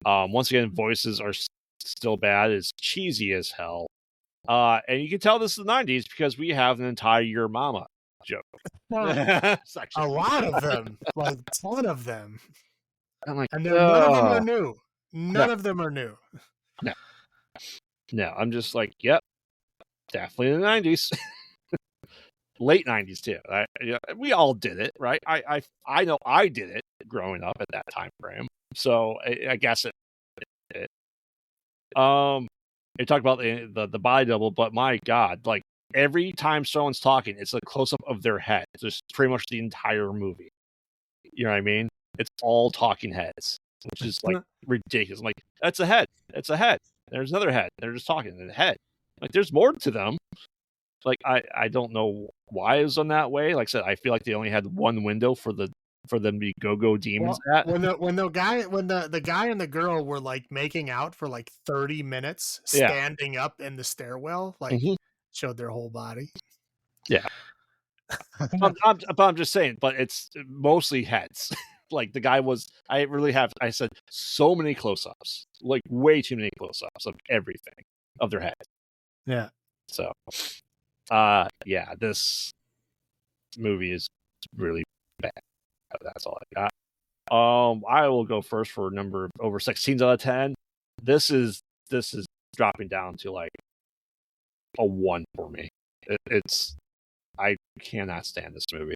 Once again, voices are still bad. It's cheesy as hell. And you can tell this is the 90s because we have an entire Your Mama joke A section. lot of them, like a ton of them. I'm like, And none of them are new. no, None of them are new. no, no. I'm just like, yep, definitely the 90s. late 90s too. We all did it, right? I know I did it growing up at that time frame. So I guess it you talk about the body double, but my God, like every time someone's talking, it's a close up of their head. It's just pretty much the entire movie. You know what I mean? It's all talking heads, which is like ridiculous. I'm like, that's a head. That's a head. There's another head. They're just talking in the head. Like there's more to them. Like I don't know why it was done that way. Like I said, I feel like they only had one window for them to be go demons Well, at. when the guy and the girl were like making out for like 30 minutes, Yeah. standing up in the stairwell, like Mhm. showed their whole body. Yeah. I'm just saying, but it's mostly heads. Like the guy was, I said so many close ups, like way too many close ups of everything of their head. Yeah. So, yeah, this movie is really bad. That's all I got. I will go first for a number of over 16s out of 10. This is dropping down to like a 1 for me. It's I cannot stand this movie.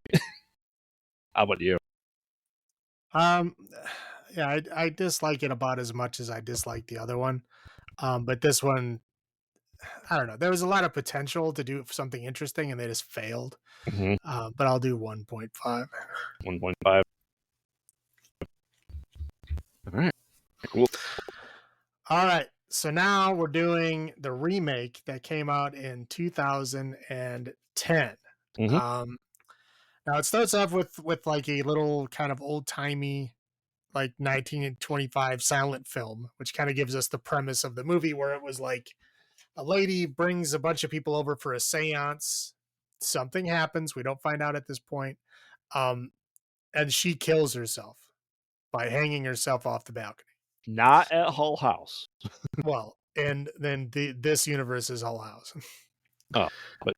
How about you? Um, yeah, I dislike it about as much as I dislike the other one. But this one, I don't know. There was a lot of potential to do something interesting, and they just failed. Mm-hmm. But I'll do 1.5. 1.5. All right. Cool. All right. So now we're doing the remake that came out in 2010. Mm-hmm. Um, Now it starts off with like a little kind of old timey like 1925 silent film, which kind of gives us the premise of the movie, where it was like a lady brings a bunch of people over for a séance. Something happens. We don't find out at this point. Um, and she kills herself by hanging herself off the balcony. Not at Hull House. Well, and then this universe is Hull House. Oh, but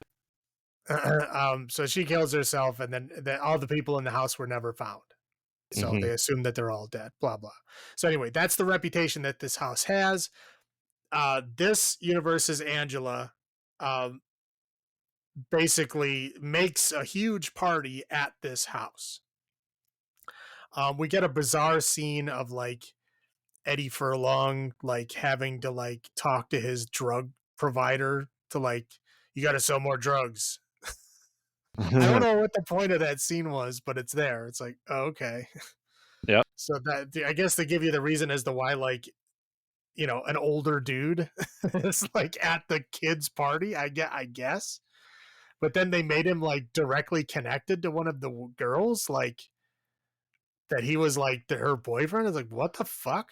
So she kills herself, and then all the people in the house were never found. So mm-hmm. they assume that they're all dead, blah, blah. So anyway, that's the reputation that this house has. This universe's Angela um, basically makes a huge party at this house. We get a bizarre scene of like Eddie Furlong like having to like talk to his drug provider to like, you got to sell more drugs. I don't know what the point of that scene was, but it's there. It's like, oh, okay. Yep. So that, I guess they give you the reason as to why like, you know, an older dude is like at the kids party, I guess. But then they made him like directly connected to one of the girls, like that he was like her boyfriend. It's like, what the fuck?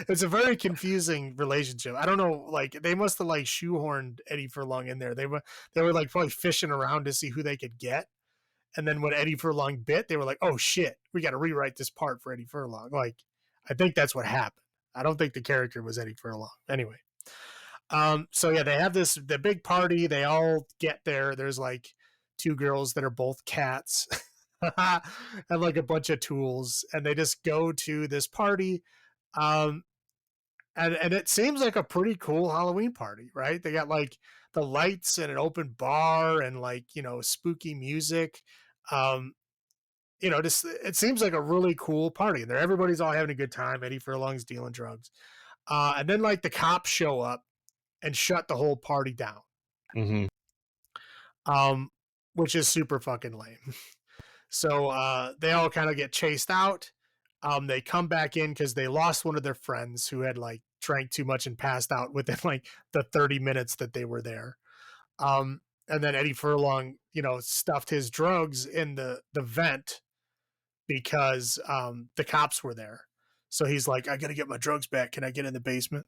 It's a very confusing relationship. I don't know, like they must have like shoehorned Eddie Furlong in there. They were like probably fishing around to see who they could get. And then when Eddie Furlong bit, they were like, "Oh shit, we got to rewrite this part for Eddie Furlong." Like, I think that's what happened. I don't think the character was Eddie Furlong. Anyway, so yeah, they have the big party. They all get there. There's like two girls that are both cats, and like a bunch of tools, and they just go to this party. Um, and it seems like a pretty cool Halloween party, right? They got like the lights and an open bar and like, you know, spooky music. Um, you know, just it seems like a really cool party. And there everybody's all having a good time. Eddie Furlong's dealing drugs. And then like the cops show up and shut the whole party down. Mm-hmm. Um, which is super fucking lame. So they all kind of get chased out. They come back in because they lost one of their friends who had like drank too much and passed out within like the 30 minutes that they were there. And then Eddie Furlong, you know, stuffed his drugs in the vent because the cops were there. So he's like, I gotta get my drugs back. Can I get in the basement?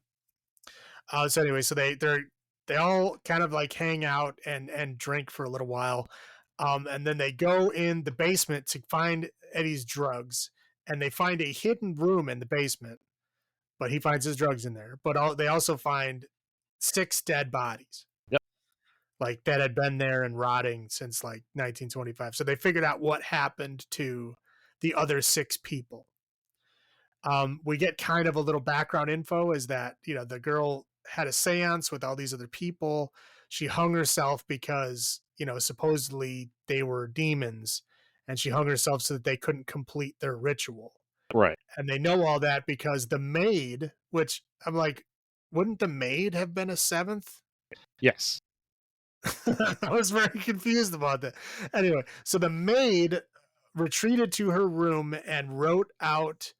So anyway, so they all kind of like hang out and drink for a little while. And then they go in the basement to find Eddie's drugs, and they find a hidden room in the basement, but he finds his drugs in there. But they also find 6 dead bodies, Yep. like that had been there and rotting since like 1925. So they figured out what happened to the other 6 people. We get kind of a little background info is that, you know, the girl had a seance with all these other people. she hung herself because, supposedly they were demons, and she hung herself so that they couldn't complete their ritual. Right. And they know all that because the maid, which I'm like, wouldn't the maid have been a seventh? Yes. I was very confused about that. Anyway, so the maid retreated to her room and wrote out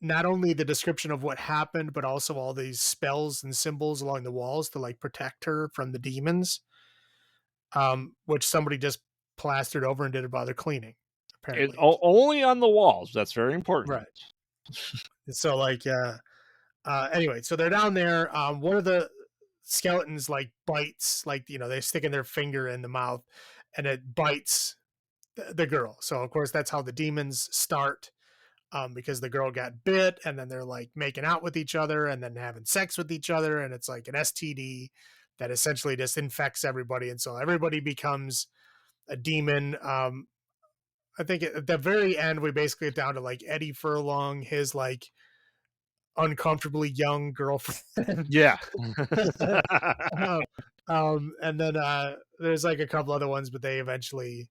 not only the description of what happened, but also all these spells and symbols along the walls to like protect her from the demons, which somebody just plastered over and didn't bother cleaning, apparently. Only on the walls. That's very important. Right. So like, anyway, so they're down there. One of the skeletons like bites, like, they stick in their finger in the mouth, and it bites the girl. So of course that's how the demons start. Because the girl got bit, and then they're like making out with each other and then having sex with each other, and it's like an STD that essentially just infects everybody, and so everybody becomes a demon. I think at the very end we basically get down to like Eddie Furlong, his like uncomfortably young girlfriend. Yeah. um, and then there's like a couple other ones, but they eventually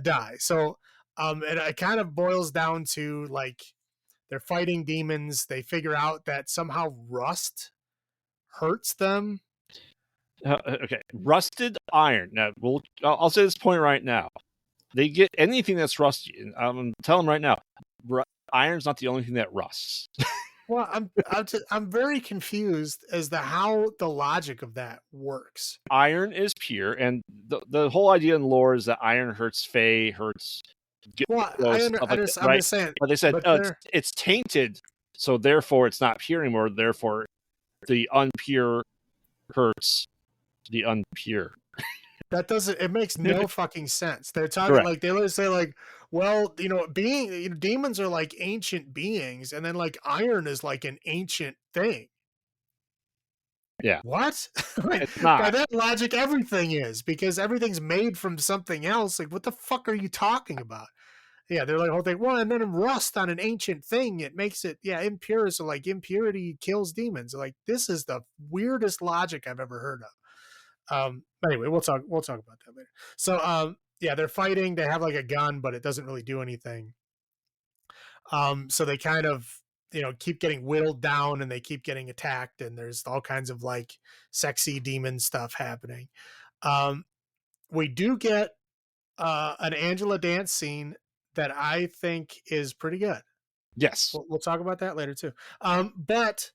die. So it kind of boils down to like they're fighting demons. They figure out that somehow rust hurts them. Okay. Rusted iron. Now, I'll say this point right now. They get anything that's rusty. And I'm telling them right now, iron's not the only thing that rusts. Well, I'm very confused as to how the logic of that works. Iron is pure, and the whole idea in lore is that iron hurts Fae, hurts Well, ghosts, stuff like that, I'm right? just saying, But they said, but oh, they're it's tainted, so therefore it's not pure anymore. Therefore, the unpure hurts the unpure. that doesn't it makes no fucking sense. They're talking Correct. like they literally say like, well, demons are like ancient beings, and then like iron is like an ancient thing. Yeah, What? Like, it's by not. that logic, everything is, because everything's made from something else. Like, what the fuck are you talking about? Yeah, they're like, whole thing. Well, and then rust on an ancient thing, it makes it, impure. So like impurity kills demons. Like, this is the weirdest logic I've ever heard of. Anyway, we'll talk about that later. So yeah, they're fighting. They have like a gun, but it doesn't really do anything. So they kind of, keep getting whittled down, and they keep getting attacked, and there's all kinds of like sexy demon stuff happening. Um, we do get an Angela dance scene that I think is pretty good. Yes. We'll talk about that later too. But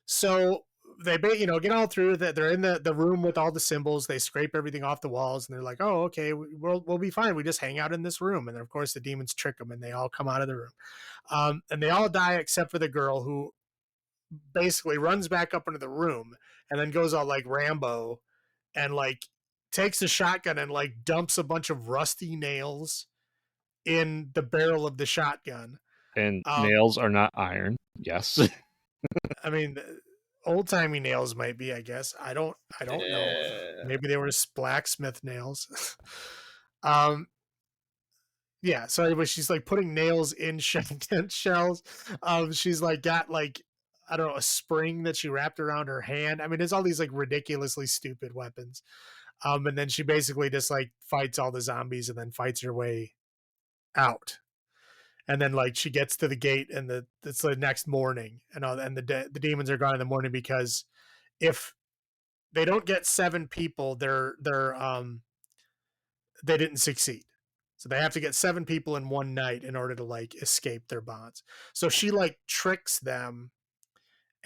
so they, get all through that. They're in the room with all the symbols. They scrape everything off the walls, and they're like, "Oh, okay, we'll be fine. We just hang out in this room." And of course, the demons trick them, and they all come out of the room. And they all die except for the girl, who basically runs back up into the room and then goes all like Rambo and like takes a shotgun and like dumps a bunch of rusty nails in the barrel of the shotgun. And Um, nails are not iron. Yes. I mean, old timey nails might be, I guess. I don't know. Yeah. Maybe they were blacksmith nails. um, yeah. So anyway, she's like putting nails in shotgun shells. She's like got like, I don't know, a spring that she wrapped around her hand. I mean, there's all these like ridiculously stupid weapons. And then she basically just like fights all the zombies and then fights her way out. And then like she gets to the gate, and it's the next morning, and the demons are gone in the morning, because if they don't get 7 people, they didn't succeed. So they have to get 7 people in one night in order to like escape their bonds. So she like tricks them,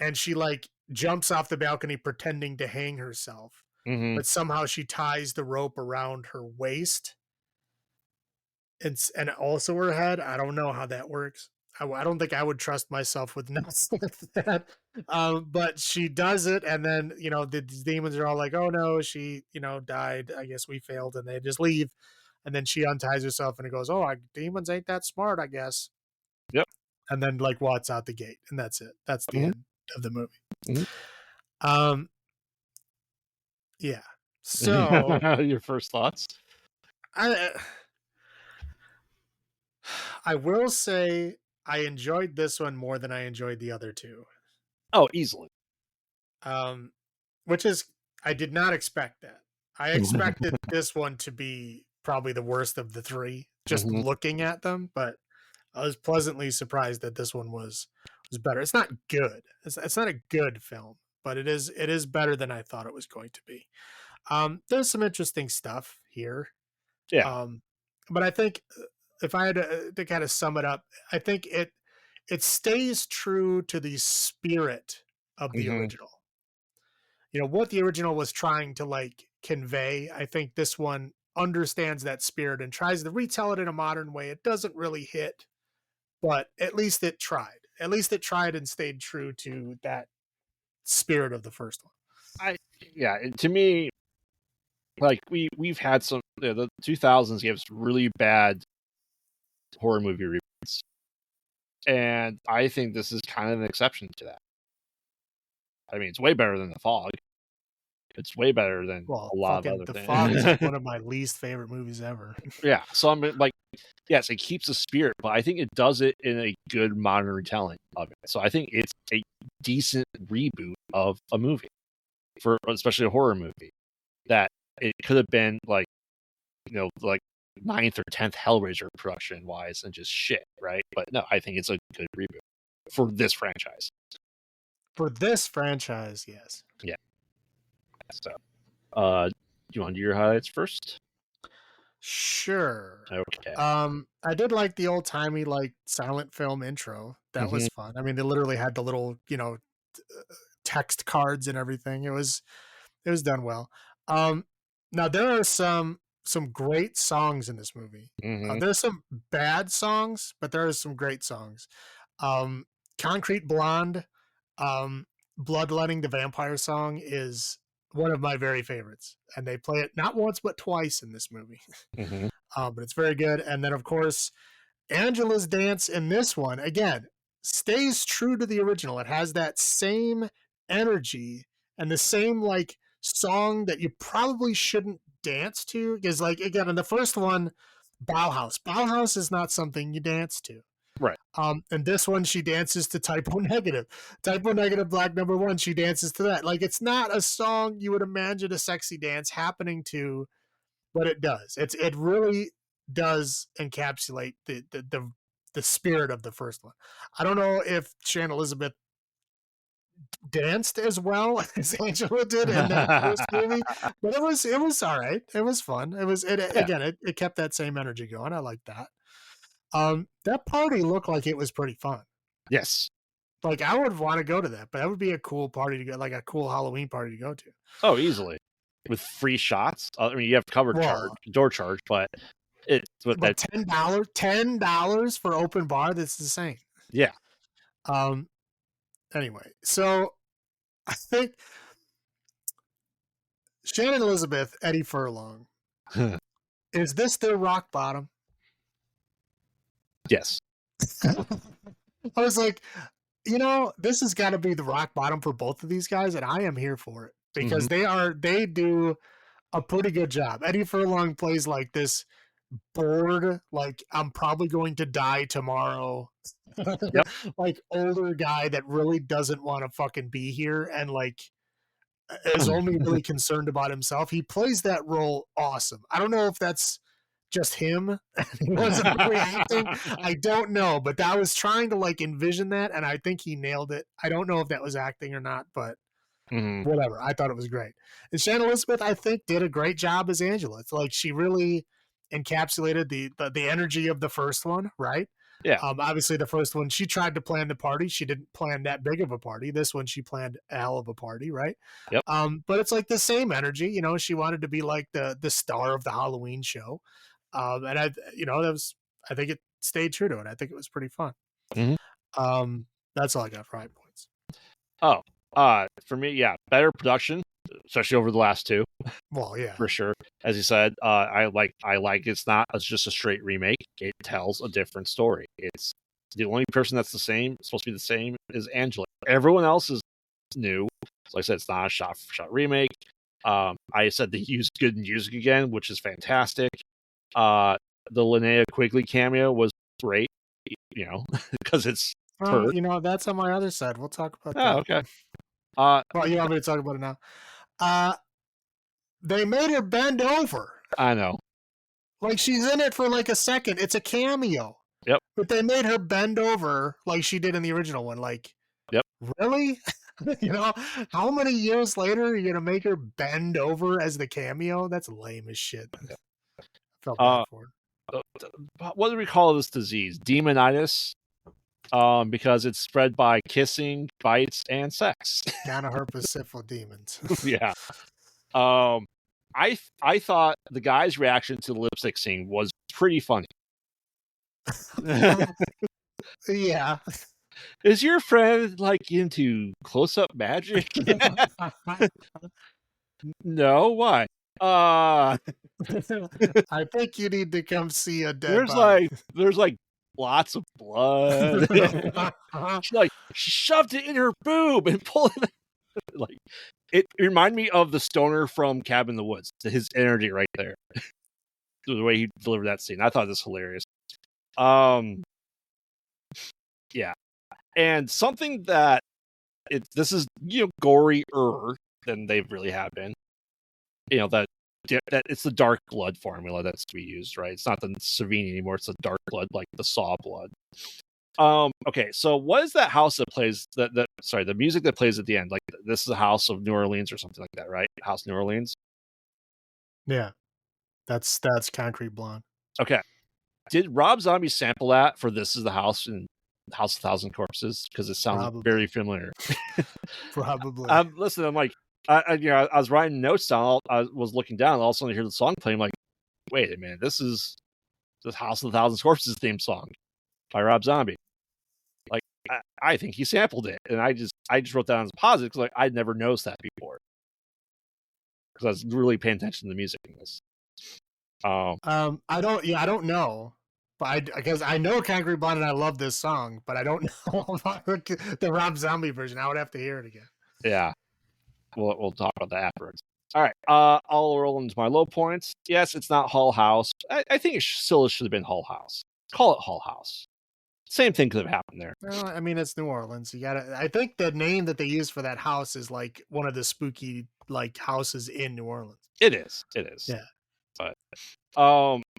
and she like jumps off the balcony pretending to hang herself, Mm-hmm. but somehow she ties the rope around her waist and also her head. I don't know how that works. I don't think I would trust myself with nuts like that. But she does it, and then the demons are all like, "Oh no, she died. I guess we failed," and they just leave. And then she unties herself, and it goes, "Oh, demons ain't that smart, I guess." Yep. And then like walks out the gate, and that's it. That's the Mm-hmm. end of the movie. Mm-hmm. Um, yeah. So Your first thoughts? I I will say I enjoyed this one more than I enjoyed the other two. Oh, easily. Um, which is, I did not expect that. I expected this one to be probably the worst of the three, just Mhm. looking at them, but I was pleasantly surprised that this one was better. It's not good. It's not a good film, but it is better than I thought it was going to be. There's some interesting stuff here. Yeah. Um, but I think if I had to kind of sum it up, I think it stays true to the spirit of the Mhm. original. What the original was trying to like convey. I think this one understands that spirit and tries to retell it in a modern way. It doesn't really hit, but at least it tried. At least it tried and stayed true to that spirit of the first one. I yeah, to me, like we've had some the 2000s gave us really bad horror movie reboots, and I think this is kind of an exception to that. I mean, it's way better than The Fog. It's way better than Well, a lot of fucking other The Fog is like things. one of my least favorite movies ever. Yeah, so I'm like, yes, it keeps the spirit, but I think it does it in a good modern retelling of it. So I think it's a decent reboot of a movie, for especially a horror movie. That it could have been like, like ninth or 10th Hellraiser production wise and just shit, right? But no, I think it's a good reboot for this franchise. For this franchise, yes. Yeah. So, do you want to do your highlights first? Sure. Okay. I did like the old timey like silent film intro. That Hmm. was fun. I mean, they literally had the little, text cards and everything. It was done well. Um, Now there are some great songs in this movie. Hmm. There's some bad songs, but there are some great songs. Um, Concrete Blonde, um, Bloodletting, the vampire song is one of my very favorites, and they play it not once but twice in this movie. Hmm. But it's very good. And then of course Angela's dance in this one again stays true to the original. It has that same energy and the same like song that you probably shouldn't dance to because like again in the first one Bauhaus is not something you dance to. Right. And this one she dances to Typo Negative Black Number One. She dances to that. Like it's not a song you would imagine a sexy dance happening to, but it does. It really does encapsulate the spirit of the first one. I don't know if Shannon Elizabeth danced as well as Angela did in that first movie, but it was all right. It was fun. It Yeah. again it kept that same energy going. I like that. That party looked like it was pretty fun. Yes. Like I would want to go to that, but that would be a cool party to go, like a cool Halloween party to go to. Oh, easily with free shots. I mean, you have cover charge, Well, door charge, but it's what but that. $10 for open bar. That's insane. Yeah. Um. Anyway, so I think Shannon Elizabeth, Eddie Furlong, is this their rock bottom? Yes. I was like, this has got to be the rock bottom for both of these guys, and I am here for it Hmm. because they do a pretty good job. Eddie Furlong plays like this bored, like I'm probably going to die tomorrow, Yep. like older guy that really doesn't want to fucking be here and like is only really concerned about himself. He plays that role awesome. I don't know if that's just him. He wasn't really acting. I don't know, but I was trying to like envision that, and I think he nailed it. I don't know if that was acting or not, but Hmm. whatever. I thought it was great. And Shannon Elizabeth, I think, did a great job as Angela. It's like she really encapsulated the energy of the first one, right? Yeah. Obviously, the first one she tried to plan the party. She didn't plan that big of a party. This one she planned a hell of a party, right? Yep. But it's like the same energy. She wanted to be like the star of the Halloween show, and that was I think it stayed true to it. I think it was pretty fun. Hmm. Um, that's all I got for high points. Oh, for me, yeah, better production, especially over the last two, Well, yeah. for sure. As you said, I like it's just a straight remake. It tells a different story. It's the only person that's supposed to be the same is Angela. Everyone else is new. So like I said, it's not a shot for shot remake. I said they used good music again, which is fantastic. The Linnea Quigley cameo was great, because it's Well, her. that's on my other side. We'll talk about Oh, that. okay. Uh, Well, you want me to talk about it now? They made her bend over. I know. Like she's in it for like a second. It's a cameo. Yep. But they made her bend over like she did in the original one. Like, yep. Really? How many years later are you gonna make her bend over as the cameo? That's lame as shit. Yep. I felt bad for her. What do we call this disease? Demonitis. Because it's spread by kissing, bites, and sex. Gonorrhea syphil demons. Yeah. I thought the guy's reaction to the lipstick scene was pretty funny. Yeah. Is your friend like into close-up magic? No, why? I think you need to come see a dead body. Body. There's like lots of blood. She shoved it in her boob and pulled it. Like it reminded me of the stoner from Cabin in the Woods. His energy right there. The way he delivered that scene. I thought this was hilarious. Yeah. And something that this is gorier than they really have been. That it's the dark blood formula that's to be used, right? It's not the Savini anymore, it's the dark blood, like the Saw blood. Okay, so what is that house that plays the music that plays at the end? Like this is a House of New Orleans or something like that, right? House New Orleans. Yeah. That's Concrete Blonde. Okay. Did Rob Zombie sample that for This Is the House in House of Thousand Corpses? Because it sounds very familiar. Probably. Listen, I'm like, I was writing notes down. I was looking down, and all of a sudden I hear the song playing. I'm like, wait a minute, this is the House of the Thousand Corpses theme song by Rob Zombie. Like, I think he sampled it, and I just wrote that as a positive because like I'd never noticed that before because I was really paying attention to the music in this. I don't know, but because I know Concrete Blonde and I love this song, but I don't know about the Rob Zombie version. I would have to hear it again. Yeah, we'll talk about that afterwards. All right, I'll roll into my low points. Yes, it's not Hull House. I think it still should have been Hull House. Call it Hull House. Same thing could have happened there. Well, I mean, it's New Orleans. I think the name that they use for that house is like one of the spooky like houses in New Orleans. It is. Yeah. But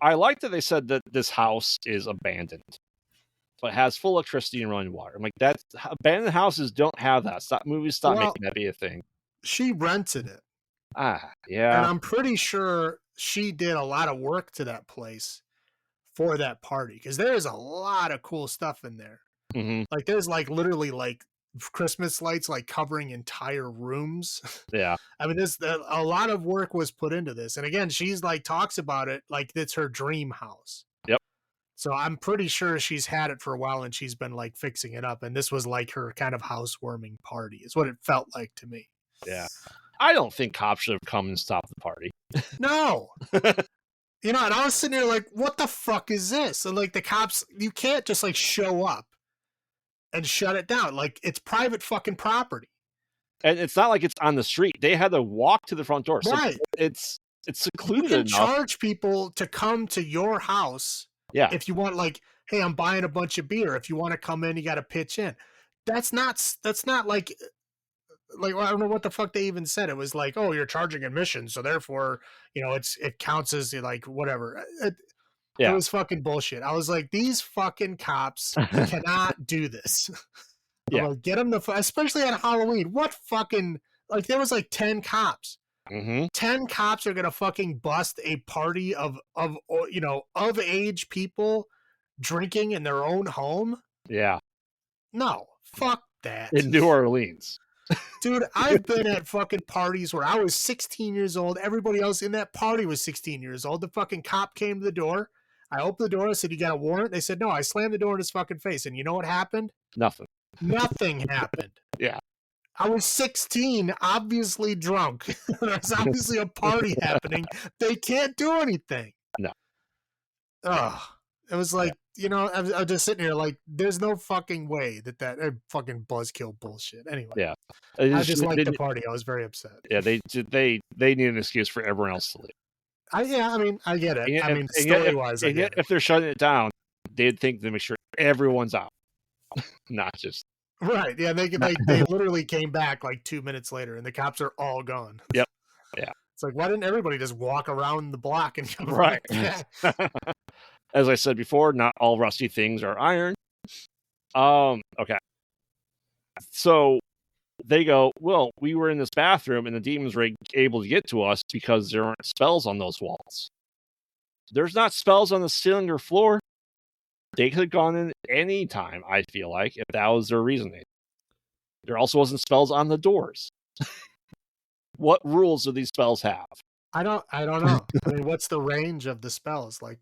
I like that they said that this house is abandoned, but has full electricity and running water. I'm like, that's abandoned houses don't have that. Movies stop making that be a thing. She rented it. Yeah. And I'm pretty sure she did a lot of work to that place for that party because there is a lot of cool stuff in there. Mm-hmm. Like there's like literally like Christmas lights like covering entire rooms. Yeah. I mean, a lot of work was put into this. And again, she's like talks about it like it's her dream house. Yep. So I'm pretty sure she's had it for a while and she's been like fixing it up. And this was like her kind of housewarming party is what it felt like to me. Yeah. I don't think cops should have come and stopped the party. No. And I was sitting there like, what the fuck is this? And like the cops, you can't just like show up and shut it down. Like it's private fucking property. And it's not like it's on the street. They had to walk to the front door. So right. It's secluded enough. You can charge people to come to your house. Yeah. If you want like, hey, I'm buying a bunch of beer. If you want to come in, you got to pitch in. That's not like I don't know what the fuck they even said. It was like, oh, you're charging admission, so therefore, it counts as like whatever. It was fucking bullshit. I was like, these fucking cops cannot do this. Yeah, like, get them especially on Halloween. What fucking like there was like 10 cops. Mm-hmm. 10 cops are gonna fucking bust a party of age people drinking in their own home. Yeah. No, fuck that. In New Orleans. Dude, I've been at fucking parties where I was 16 years old. Everybody else in that party was 16 years old. The fucking cop came to the door. I opened the door. I said, you got a warrant? They said, no. I slammed the door in his fucking face. And you know what happened? Nothing. Nothing happened. Yeah. I was 16, obviously drunk. There's obviously a party happening. They can't do anything. No. Ugh. It was like, I was just sitting here like, there's no fucking way that fucking buzzkill bullshit. Anyway. Yeah. I just liked the party. I was very upset. Yeah, they need an excuse for everyone else to leave. I get it. Story-wise, I get it. If they're shutting it down, they'd think to make sure everyone's out. Not just... Right, yeah, they literally came back like 2 minutes later, and the cops are all gone. Yep. Yeah. It's like, why didn't everybody just walk around the block and come Right. like that? As I said before, not all rusty things are iron. Okay. So they go, well, we were in this bathroom and the demons were able to get to us because there aren't spells on those walls. There's not spells on the ceiling or floor. They could have gone in any time, I feel like, if that was their reasoning. There also wasn't spells on the doors. What rules do these spells have? I don't know. I mean, what's the range of the spells? Like,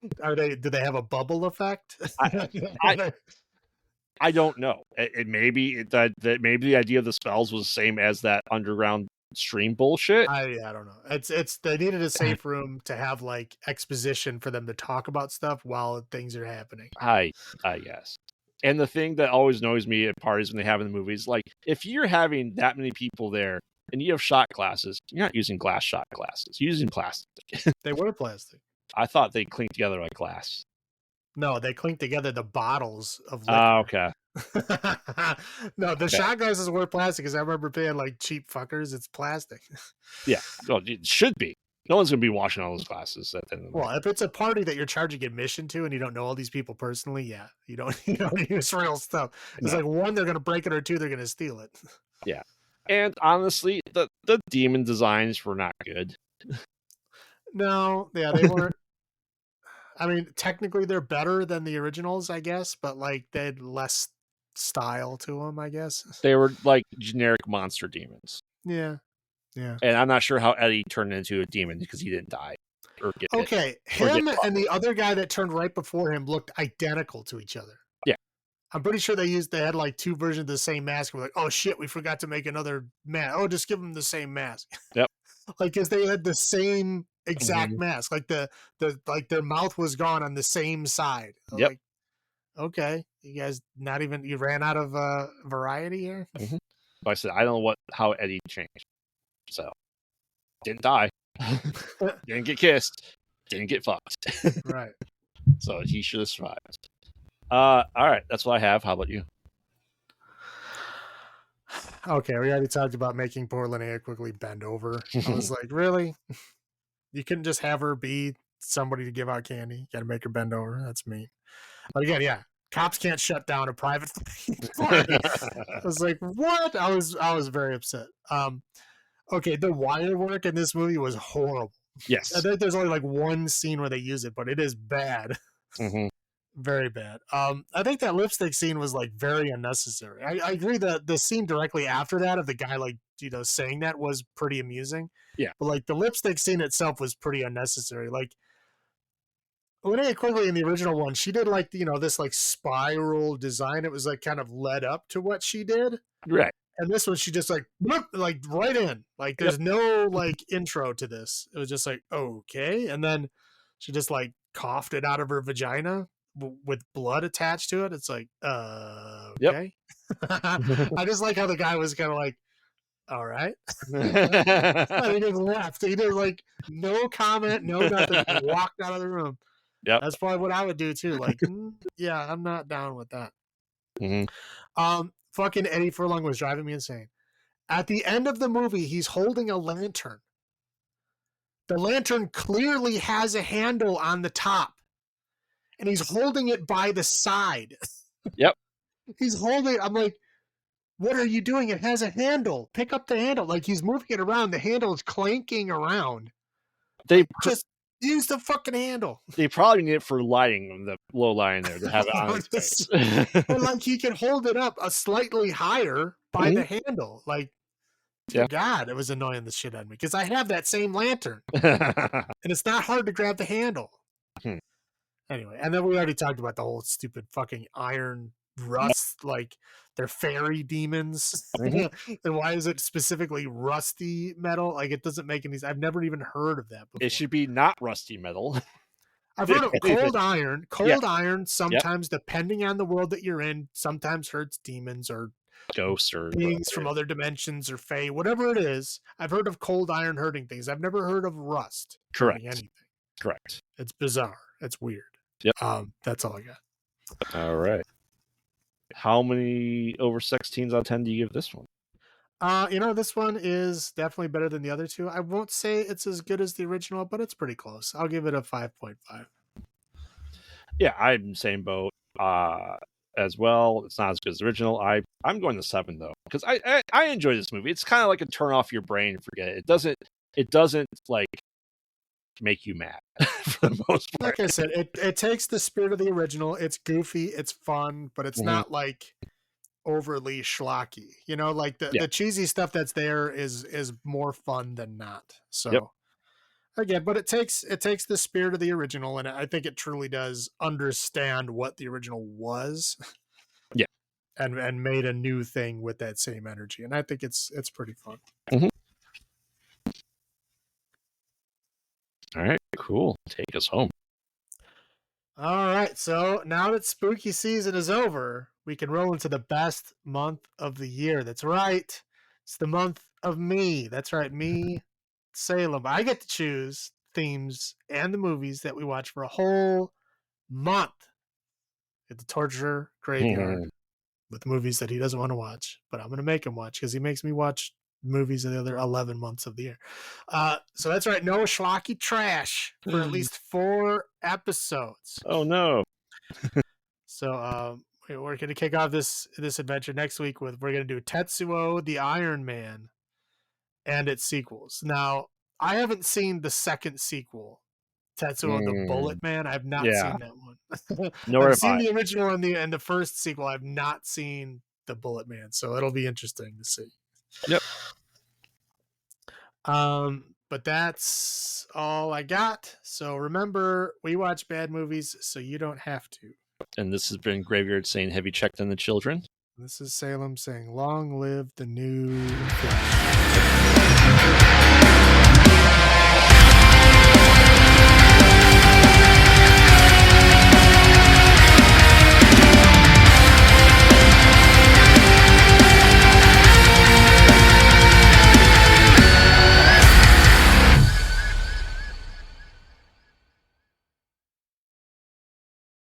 do they have a bubble effect? I, I don't know. It maybe that maybe the idea of the spells was the same as that underground stream bullshit. I don't know. It's they needed a safe room to have like exposition for them to talk about stuff while things are happening. I guess. And the thing that always annoys me at parties when they have in the movies, like if you're having that many people there and you have shot glasses, you're not using glass shot glasses. You're using plastic. They were plastic. I thought they clinked together like glass. No, they clinked together the bottles of liquor. Okay. No, the shot glasses were plastic because I remember paying like cheap fuckers. It's plastic. Yeah. Well, it should be. No one's going to be washing all those glasses at the end of the night. Well, if it's a party that you're charging admission to and you don't know all these people personally, yeah, you don't use real stuff. It's like one, they're gonna break it, or two, they're gonna steal it. Yeah. And honestly, the demon designs were not good. No, yeah, they weren't. I mean, technically they're better than the originals, I guess, but like they had less style to them, I guess. They were like generic monster demons. Yeah. Yeah. And I'm not sure how Eddie turned into a demon because he didn't die. Okay, him and the other guy that turned right before him looked identical to each other. Yeah. I'm pretty sure they had like two versions of the same mask. We're like, oh shit, we forgot to make another mask. Oh, just give them the same mask. Yep. Like, because they had the same exact mask. Like the like their mouth was gone on the same side. Yep. Like, okay, you guys you ran out of variety here. Like I said, I don't know how Eddie changed. So didn't die. Didn't get kissed. Didn't get fucked. Right. So he should have survived. All right, that's what I have. How about you? Okay, we already talked about making poor Linnea quickly bend over. I was like, really? You couldn't just have her be somebody to give out candy. You got to make her bend over. That's mean. But again, yeah, cops can't shut down a private party. I was like, what? I was very upset. Okay, the wire work in this movie was horrible. Yes. I think there's only like one scene where they use it, but it is bad. Very bad. I think that lipstick scene was like very unnecessary. I agree that the scene directly after that of the guy like saying that was pretty amusing. Yeah. But like the lipstick scene itself was pretty unnecessary. Like Linnea Quigley in the original one, she did like this like spiral design. It was like kind of led up to what she did. Right. And this one, she just like right in. Like there's no like intro to this. It was just like, okay. And then she just like coughed it out of her vagina with blood attached to it. It's like, okay. I just like how the guy was kind of like, all right. He just left. He did like no comment, no nothing. He walked out of the room. Yep. That's probably what I would do too. Like, yeah, I'm not down with that. Fucking Eddie Furlong was driving me insane. At the end of the movie, he's holding a lantern. The lantern clearly has a handle on the top. And he's holding it by the side. Yep. He's holding it. I'm like, what are you doing? It has a handle. Pick up the handle. Like he's moving it around. The handle is clanking around. They just use the fucking handle. They probably need it for lighting, the low lighting there to have it on his face. But like he can hold it up a slightly higher by the handle. Like, God, it was annoying the shit out of me because I have that same lantern. And it's not hard to grab the handle. Anyway, and then we already talked about the whole stupid fucking iron rust, like they're fairy demons. And why is it specifically rusty metal? Like it doesn't make any sense. I've never even heard of that before. It should be not rusty metal. I've heard of cold iron. Cold iron sometimes, depending on the world that you're in, sometimes hurts demons or ghosts or beings from other dimensions or fae, whatever it is. I've heard of cold iron hurting things. I've never heard of rust hurting anything. Correct. It's bizarre. It's weird. Yep. That's all I got. All right. How many over 16s out of 10 do you give this one? This one is definitely better than the other two. I won't say it's as good as the original, but it's pretty close. I'll give it a 5.5. Yeah, I'm the same boat as well. It's not as good as the original. I'm going to 7 though because I enjoy this movie. It's kind of like a turn off your brain and forget it. It doesn't like make you mad for the most part. Like I said, it takes the spirit of the original. It's goofy, it's fun, but it's not like overly schlocky. Like Yeah. the cheesy stuff that's there is more fun than not. So Yep. again, but it takes the spirit of the original, and I think it truly does understand what the original was. Yeah. And made a new thing with that same energy, and I think it's pretty fun. Mm-hmm. All right, cool. Take us home. All right, so now that spooky season is over, we can roll into the best month of the year. That's right. It's the month of me. That's right, me, Salem. I get to choose themes and the movies that we watch for a whole month at the torture graveyard with movies that he doesn't want to watch, but I'm going to make him watch because he makes me watch movies of the other 11 months of the year. So that's right. No schlocky trash for at least 4 episodes. Oh, no. So we're going to kick off this adventure next week we're going to do Tetsuo the Iron Man and its sequels. Now, I haven't seen the second sequel, Tetsuo the Bullet Man. I've not seen that one. Nor I've have seen I. the original and the first sequel. I've not seen the Bullet Man, so it'll be interesting to see. Yep. But that's all I got. So remember, we watch bad movies so you don't have to. And this has been Graveyard saying, have you checked on the children? This is Salem saying, long live the new flash.